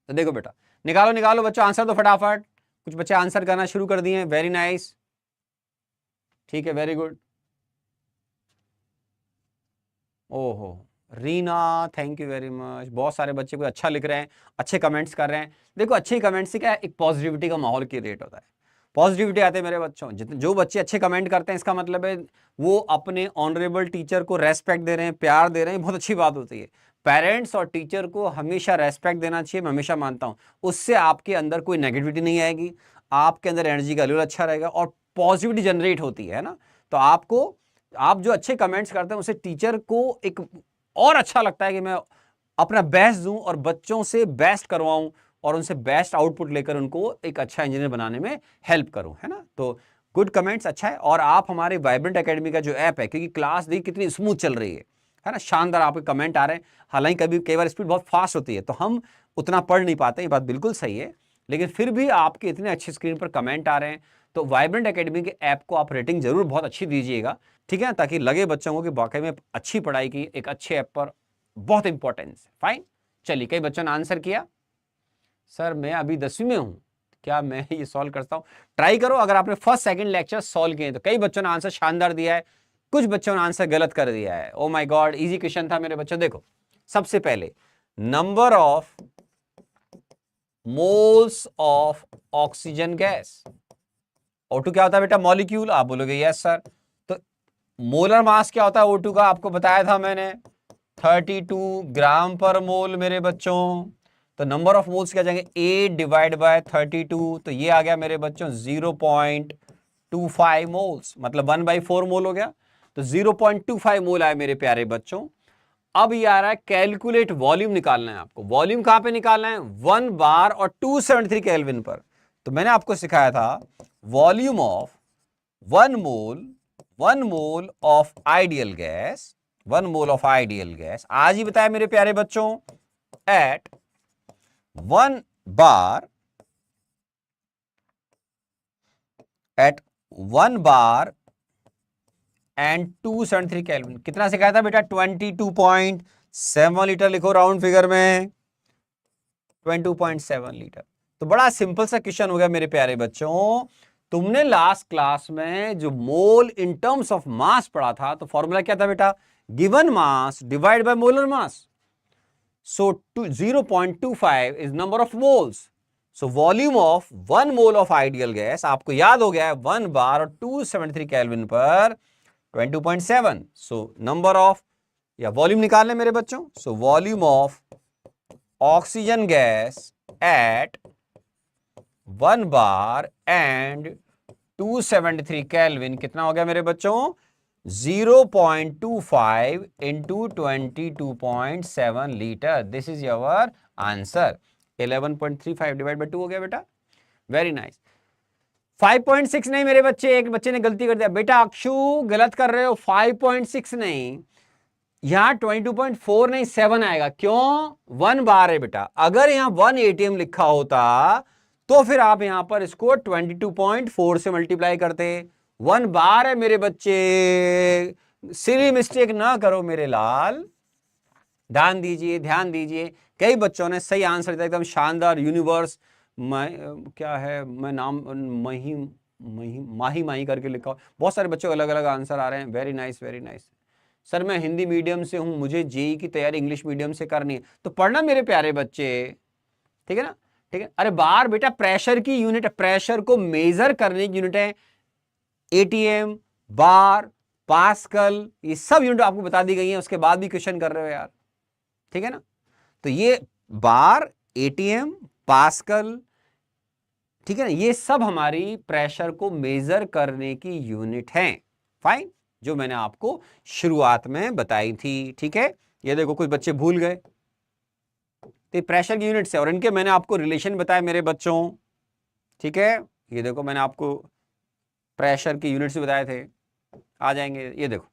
तो देखो बेटा, निकालो निकालो बच्चों आंसर तो फटाफट। कुछ बच्चे आंसर करना शुरू कर दिए, वेरी नाइस, ठीक है, वेरी गुड। ओहो Reena, thank you very much. बहुत सारे बच्चे को अच्छा लिख रहे हैं, अच्छे कमेंट्स कर रहे हैं। देखो अच्छे कमेंट्स से क्या एक पॉजिटिविटी का माहौल क्रिएट होता है, पॉजिटिविटी आते हैं मेरे बच्चों। जितने जो बच्चे अच्छे कमेंट करते हैं इसका मतलब है वो अपने ऑनरेबल टीचर को रेस्पेक्ट दे रहे हैं, प्यार दे रहे हैं, बहुत अच्छी बात होती है। पेरेंट्स और टीचर को हमेशा रेस्पेक्ट देना चाहिए, मैं हमेशा मानता हूं। उससे आपके अंदर कोई नेगेटिविटी नहीं आएगी, आपके अंदर एनर्जी का लेवल अच्छा रहेगा और पॉजिटिविटी जनरेट होती है ना। तो आपको, आप जो अच्छे कमेंट्स करते हैं उससे टीचर को एक और अच्छा लगता है कि मैं अपना बेस्ट दूं और बच्चों से बेस्ट करवाऊं और उनसे बेस्ट आउटपुट लेकर उनको एक अच्छा इंजीनियर बनाने में हेल्प करूं, है ना। तो गुड कमेंट्स, अच्छा है। और आप हमारे वाइब्रेंट एकेडमी का जो ऐप है, क्योंकि क्लास देखिए कितनी स्मूथ चल रही है ना, शानदार आपके कमेंट आ रहे हैं। हालांकि कई बार स्पीड बहुत फास्ट होती है तो हम उतना पढ़ नहीं पाते, ये बात बिल्कुल सही है, लेकिन फिर भी आपके इतने अच्छे स्क्रीन पर कमेंट आ रहे हैं। तो वाइब्रेंट एकेडमी के ऐप को आप रेटिंग जरूर बहुत अच्छी दीजिएगा, ठीक है, ताकि लगे बच्चों को कि वाकई में अच्छी पढ़ाई की एक अच्छे ऐप पर बहुत इंपॉर्टेंस है। फाइन, चलिए, कई बच्चों ने आंसर किया। सर मैं अभी 10वीं में हूं, क्या मैं ये सॉल्व करता हूं? ट्राई करो, अगर आपने फर्स्ट सेकंड लेक्चर सॉल्व किए तो। कई बच्चों ने आंसर शानदार दिया है, कुछ बच्चों ने आंसर गलत कर दिया है। Oh my God, easy question था मेरे बच्चों। देखो सबसे पहले number of moles of oxygen gas. O2 क्या होता है बेटा? मॉलिक्यूल। आप बोलोगे यस सर। तो मोलर मास क्या होता है O2 का? आपको बताया था मैंने, 32 ग्राम पर मोल मेरे बच्चों। तो नंबर ऑफ मोल्स क्या जाएंगे? 8 डिवाइड बाय 32, तो ये आ गया मेरे बच्चों 0.25 मोल्स, मतलब 1/4 मोल हो गया। तो 0.25 मोल आए मेरे प्यारे बच्चों। अब ये आ रहा है कैलकुलेट वॉल्यूम निकालना है आपको। वॉल्यूम कहां पे निकालना है? 1 बार और 273 केल्विन पर। तो मैंने आपको सिखाया था volume of 1 mole of ideal gas, 1 mole of ideal gas, आज ही बताया मेरे प्यारे बच्चों, at 1 bar, at 1 bar and 273 kelvin. कितना सिखाया था बेटा? 22.7 लीटर। लिखो राउंड फिगर में 22.7 लीटर। तो बड़ा सिंपल सा क्वेश्चन हो गया मेरे प्यारे बच्चों। तुमने लास्ट क्लास में जो मोल इन टर्म्स ऑफ मास पढ़ा था, तो फॉर्मूला क्या था बेटा? Given mass divide by molar mass. So 0.25 is number of moles. So volume of 1 mole of ideal gas, आपको याद हो गया है 1 बार और 273 केल्विन पर 22.7। सो नंबर ऑफ या वॉल्यूम निकालने मेरे बच्चों। So volume of oxygen gas at 1 bar and 273 kelvin कितना हो गया मेरे बच्चों? 0.25 into 22.7 litre. This is your answer. 11.35 divide by 2 हो गया बेटा। Very nice. 5.6 नहीं मेरे बच्चे, एक बच्चे ने गलती कर दिया। बेटा अक्षु गलत कर रहे हो, 5.6 नहीं, यहां 22.4 नहीं 7 आएगा। क्यों? 1 बार है बेटा। अगर यहां 1 ATM लिखा होता तो फिर आप यहां पर इसको 22.4 से मल्टीप्लाई करते। 1 बार है मेरे बच्चे, सिली मिस्टेक ना करो मेरे लाल, ध्यान दीजिए ध्यान दीजिए। कई बच्चों ने सही आंसर दिया, एकदम शानदार। यूनिवर्स क्या है, मैं नाम माही माही करके लिखा। बहुत सारे बच्चों अलग अलग आंसर आ रहे हैं। Very nice very nice. Sir मैं हिंदी मीडियम से हूं, मुझे जेई की तैयारी इंग्लिश मीडियम से करनी है। तो पढ़ना मेरे प्यारे बच्चे, ठीक है ना, ठीक है। अरे बार बेटा प्रेशर की यूनिट, प्रेशर को मेजर करने की यूनिट है एटीएम, बार, पास्कल, ये सब यूनिट आपको बता दी गई है। उसके बाद भी क्वेश्चन कर रहे हो यार, ठीक है ना। तो ये बार, एटीएम, पास्कल, ठीक है ना, ये सब हमारी प्रेशर को मेजर करने की यूनिट है। फाइन, जो मैंने आपको शुरुआत में बताई थी, ठीक है। ये देखो कुछ बच्चे भूल गए, तो प्रेशर की यूनिट से, और इनके मैंने आपको रिलेशन बताया मेरे बच्चों, ठीक है। ये देखो मैंने आपको प्रेशर की यूनिट से बताए थे, आ जाएंगे। ये देखो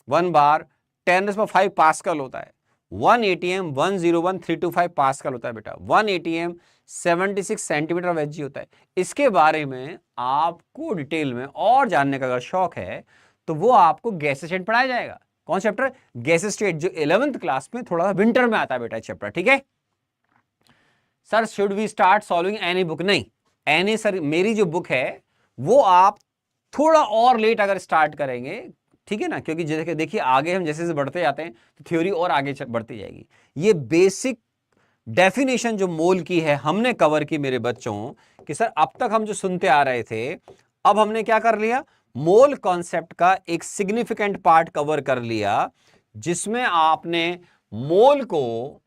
1 बार 10⁵ पास्कल होता है, 1 ATM 101.325 पास्कल होता है बेटा। 1 ATM 76 सेंटीमीटर ऑफ Hg होता है। इसके बारे में आपको डिटेल में और जानने का अगर शौक है तो वो आपको गैस स्टेट पढ़ाया जाएगा। कौन चैप्टर? गैस स्टेट, जो 11th क्लास में थोड़ा विंटर में आता है बेटा चैप्टर, ठीक है। Sir should we start solving any book? नहीं, एनी सर मेरी जो बुक है वो आप थोड़ा और लेट अगर स्टार्ट करेंगे, ठीक है ना, क्योंकि जैसे देखिए आगे हम जैसे जैसे बढ़ते जाते हैं तो थ्योरी और आगे बढ़ती जाएगी। ये बेसिक डेफिनेशन जो मोल की है हमने कवर की मेरे बच्चों कि सर अब तक हम जो सुनते आ रहे थे, अब हमने क्या कर लिया, मोल कॉन्सेप्ट का एक सिग्निफिकेंट पार्ट कवर कर लिया, जिसमें आपने मोल को,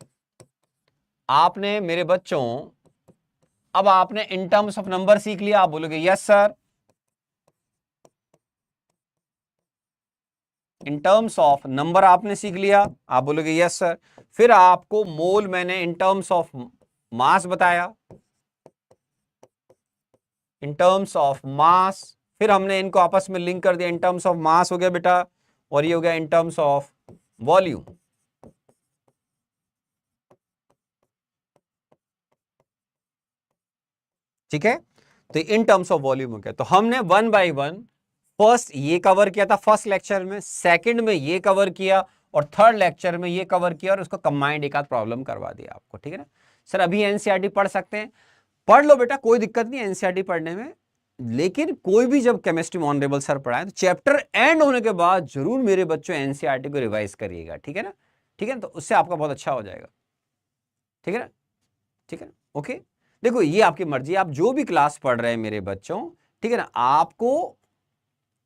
आपने मेरे बच्चों, अब आपने इन टर्म्स ऑफ नंबर सीख लिया। आप बोलोगे yes sir. In terms of number आपने सीख लिया, आप बोलोगे यस सर। फिर आपको मोल मैंने इन टर्म्स ऑफ मास बताया, इन टर्म्स ऑफ मास, फिर हमने इनको आपस में लिंक कर दिया, इन टर्म्स ऑफ मास हो गया बेटा, और ये हो गया इन टर्म्स ऑफ वॉल्यूम। ठीक है, तो इन टर्म्स ऑफ वॉल्यूम हो गया। तो हमने 1 बाय 1 फर्स्ट ये कवर किया था फर्स्ट लेक्चर में, सेकंड में ये कवर किया, और थर्ड लेक्चर में ये कवर किया, और उसको कंबाइंड एक आध प्रॉब्लम करवा दिया आपको, ठीक है ना। सर अभी एनसीईआरटी पढ़ सकते हैं? पढ़ लो बेटा, कोई दिक्कत नहीं एनसीईआरटी पढ़ने में, लेकिन कोई भी जब केमिस्ट्री में ऑनरेबल सर पढ़ाए तो चैप्टर एंड होने के बाद जरूर मेरे बच्चों एनसीईआरटी को रिवाइज करिएगा, ठीक है ना, ठीक है ना, तो उससे आपका बहुत अच्छा हो जाएगा, ठीक है ना, ठीक है ना, ओके। देखो ये आपकी मर्जी, आप जो भी क्लास पढ़ रहे हैं मेरे बच्चों, ठीक है ना, आपको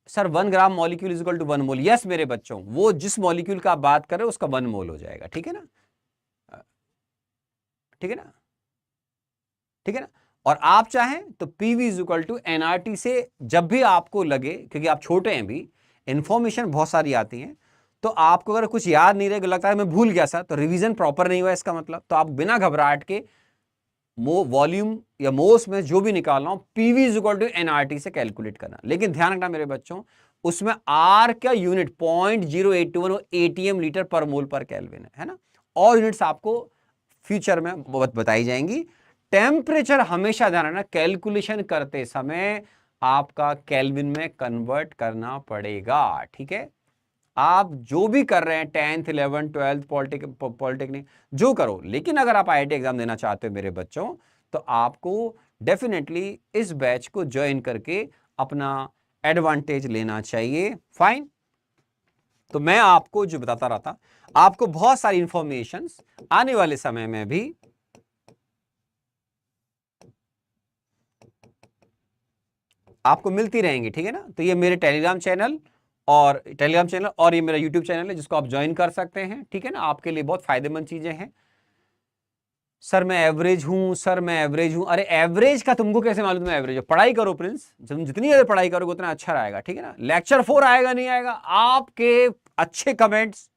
sir 1 gram molecule is equal to 1 mole, yes मेरे बच्चों, वो जिस मॉलिक्यूल का आप बात कर रहे हो उसका 1 मोल हो जाएगा, ठीक है ना, ठीक है ना, ठीक है ना। और आप चाहें तो PV is equal to nRT से जब भी आपको लगे, क्योंकि आप छोटे हैं भी, इंफॉर्मेशन बहुत सारी आती है, तो आपको अगर कुछ याद नहीं रहेगा, लगता है मैं भूल गया सर, तो रिवीजन प्रॉपर नहीं हुआ इसका मतलब, तो आप बिना घबराहट के वॉल्यूम या मोस में जो भी निकालना हो PV is equal to nRT से कैलकुलेट करना। लेकिन ध्यान रखना मेरे बच्चों, उसमें आर का यूनिट 0.0821 एटीएम लीटर पर मोल पर केल्विन है ना, और यूनिट्स आपको फ्यूचर में बताई जाएंगी। टेम्परेचर हमेशा ध्यान रखना, कैलकुलेशन करते समय आपका केल्विन में कन्वर्ट करना पड़ेगा, ठीक है। आप जो भी कर रहे हैं 10th 11th 12th पॉलिटेक्निक जो करो, लेकिन अगर आप आईआईटी एग्जाम देना चाहते हो मेरे बच्चों, तो आपको डेफिनेटली इस बैच को ज्वाइन करके अपना एडवांटेज लेना चाहिए। फाइन, तो मैं आपको जो बताता रहा था, आपको बहुत सारी इंफॉर्मेशंस आने वाले समय में भी आपको मिलती रहेंगी, ठीक है ना। तो ये मेरे टेलीग्राम चैनल और ये मेरा यूट्यूब चैनल है जिसको आप ज्वाइन कर सकते हैं, ठीक है ना, आपके लिए बहुत फायदेमंद चीजें हैं। सर मैं एवरेज हूं, सर मैं एवरेज हूं, अरे एवरेज का तुमको कैसे मालूम तुम एवरेज हो? पढ़ाई करो प्रिंस, तुम जितनी ज्यादा पढ़ाई करोगे उतना अच्छा रहेगा, ठीक है ना। लेक्चर 4 आएगा नहीं आएगा, आपके अच्छे कमेंट्स,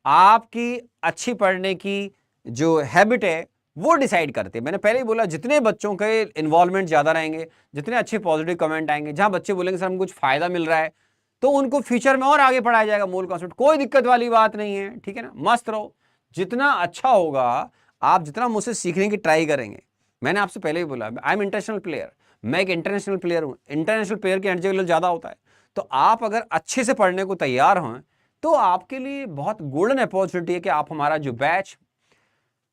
आपकी अच्छी पढ़ने की जो हैबिट है वो डिसाइड करते हैं। मैंने पहले ही बोला, जितने बच्चों के इन्वॉल्वमेंट ज्यादा रहेंगे, जितने अच्छे पॉजिटिव कमेंट आएंगे, जहां बच्चे बोलेंगे सर हमको कुछ फायदा मिल रहा है, तो उनको फ्यूचर में और आगे पढ़ाया जाएगा मोल कॉन्सेप्ट, कोई दिक्कत वाली बात नहीं है, ठीक है ना। मस्त रहो, जितना अच्छा होगा, आप जितना मुझसे सीखने की ट्राई करेंगे, मैंने आपसे पहले ही बोला आई एम इंटरनेशनल प्लेयर, मैं एक इंटरनेशनल प्लेयर हूं, इंटरनेशनल प्लेयर की एनर्जी लेवल ज्यादा होता है, तो आप अगर अच्छे से पढ़ने को तैयार हों तो आपके लिए बहुत गोल्डन अपॉर्चुनिटी है कि आप हमारा जो बैच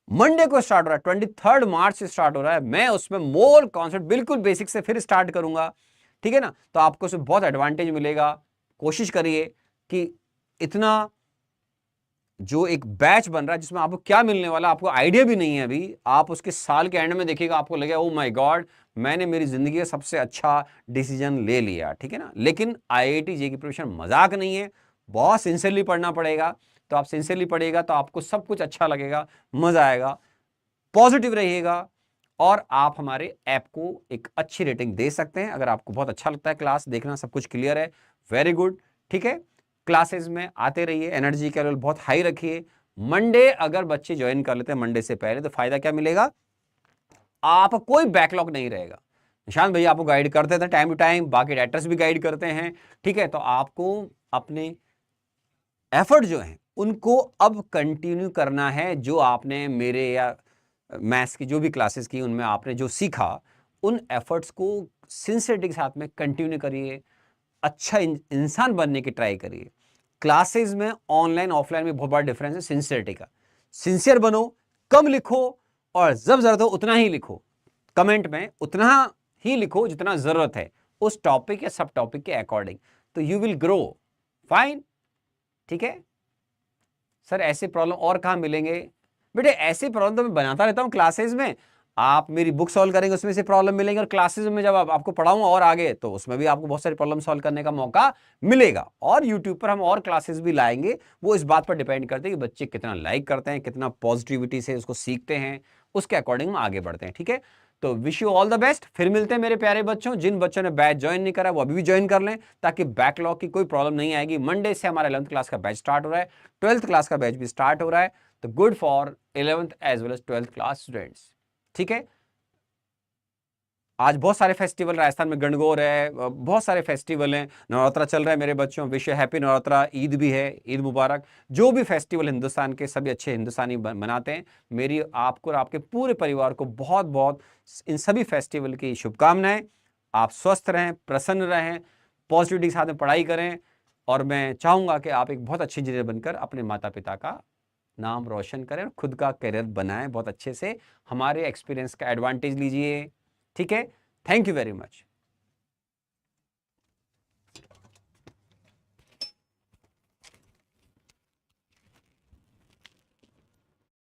मंडे को स्टार्ट हो रहा है, 23 मार्च से स्टार्ट हो रहा है, मैं उसमें मोल कॉन्सेप्ट बिल्कुल बेसिक से फिर स्टार्ट करूंगा, ठीक है ना, तो आपको उसमें बहुत एडवांटेज मिलेगा। कोशिश करिए कि इतना जो एक बैच बन रहा है जिसमें आपको क्या मिलने वाला आपको आइडिया भी नहीं है अभी, आप उसके साल के एंड में देखिएगा, आपको लगेगा ओ माय गॉड मैंने मेरी जिंदगी का सबसे अच्छा डिसीजन ले लिया, ठीक है ना। लेकिन आईआईटी जेईई की प्रिपरेशन मजाक नहीं है, बहुत सिंसियरली पढ़ना पड़ेगा, तो आप सिंसियरली पढ़ेगा तो आपको सब कुछ अच्छा लगेगा, मजा आएगा, पॉजिटिव रहिएगा, और आप हमारे ऐप को एक अच्छी रेटिंग दे सकते हैं अगर आपको बहुत अच्छा लगता है क्लास देखना, सब कुछ क्लियर है, वेरी गुड, ठीक है। क्लासेस में आते रहिए, एनर्जी का लेवल बहुत हाई रखिए। मंडे अगर बच्चे ज्वाइन कर लेते हैं मंडे से पहले, तो फायदा क्या मिलेगा, आप कोई बैकलॉग नहीं रहेगा। निशांत भैया आपको गाइड करते थे टाइम टू टाइम, बाकी डायरेक्टर्स भी गाइड करते हैं, ठीक है, तो आपको अपने एफर्ट जो है उनको अब कंटिन्यू करना है। जो आपने मेरे या मैथ्स की जो भी क्लासेस की उनमें आपने जो सीखा, उन एफर्ट्स को सिंसियरिटी के साथ में कंटिन्यू करिए। अच्छा इंसान बनने की ट्राई करिए। क्लासेस में ऑनलाइन ऑफलाइन में बहुत बड़ा डिफरेंस है सिंसियरिटी का। सिंसियर बनो, कम लिखो और जब जरूरत हो उतना ही लिखो। कमेंट में उतना ही लिखो जितना जरूरत है उस टॉपिक या सब टॉपिक के अकॉर्डिंग, तो यू विल ग्रो फाइन। ठीक है सर, ऐसे प्रॉब्लम और कहां मिलेंगे? बेटे ऐसे प्रॉब्लम तो मैं बनाता रहता हूं क्लासेस में। आप मेरी बुक सॉल्व करेंगे उसमें से प्रॉब्लम मिलेंगे, और क्लासेस में जब आपको पढ़ाऊंगा और आगे तो उसमें भी आपको बहुत सारी प्रॉब्लम सॉल्व करने का मौका मिलेगा। और यूट्यूब पर हम और क्लासेस भी लाएंगे। वो इस बात पर डिपेंड करते हैं कि बच्चे कितना लाइक करते हैं, कितना पॉजिटिविटी से उसको सीखते हैं, उसके अकॉर्डिंग हम आगे बढ़ते हैं। ठीक है, तो wish you all the best. फिर मिलते हैं मेरे प्यारे बच्चों। जिन बच्चों ने बैच ज्वाइन नहीं करा वो अभी भी ज्वाइन कर लें, ताकि बैकलॉग की कोई प्रॉब्लम नहीं आएगी। मंडे से हमारा 11th क्लास का बैच स्टार्ट हो रहा है, 12th क्लास का बैच भी स्टार्ट हो रहा है। तो good for 11th as well as 12th class students. ठीक है, आज बहुत सारे फेस्टिवल राजस्थान में गणगौर है, बहुत सारे फेस्टिवल हैं, नवरात्रा चल रहा है मेरे बच्चों। विश हैप्पी नवरात्रा, ईद भी है, ईद मुबारक। जो भी फेस्टिवल हिंदुस्तान के सभी अच्छे हिंदुस्तानी मनाते हैं, मेरी आपको और आपके पूरे परिवार को बहुत बहुत इन सभी फेस्टिवल की शुभकामनाएं। आप स्वस्थ रहें, प्रसन्न रहें, पॉजिटिविटी के साथ में पढ़ाई करें, और मैं चाहूंगा कि आप एक बहुत अच्छे इंजीनियर बनकर अपने माता पिता का नाम रोशन करें और खुद का करियर बनाएं बहुत अच्छे से। हमारे एक्सपीरियंस का एडवांटेज लीजिए। ठीक है, थैंक यू वेरी मच।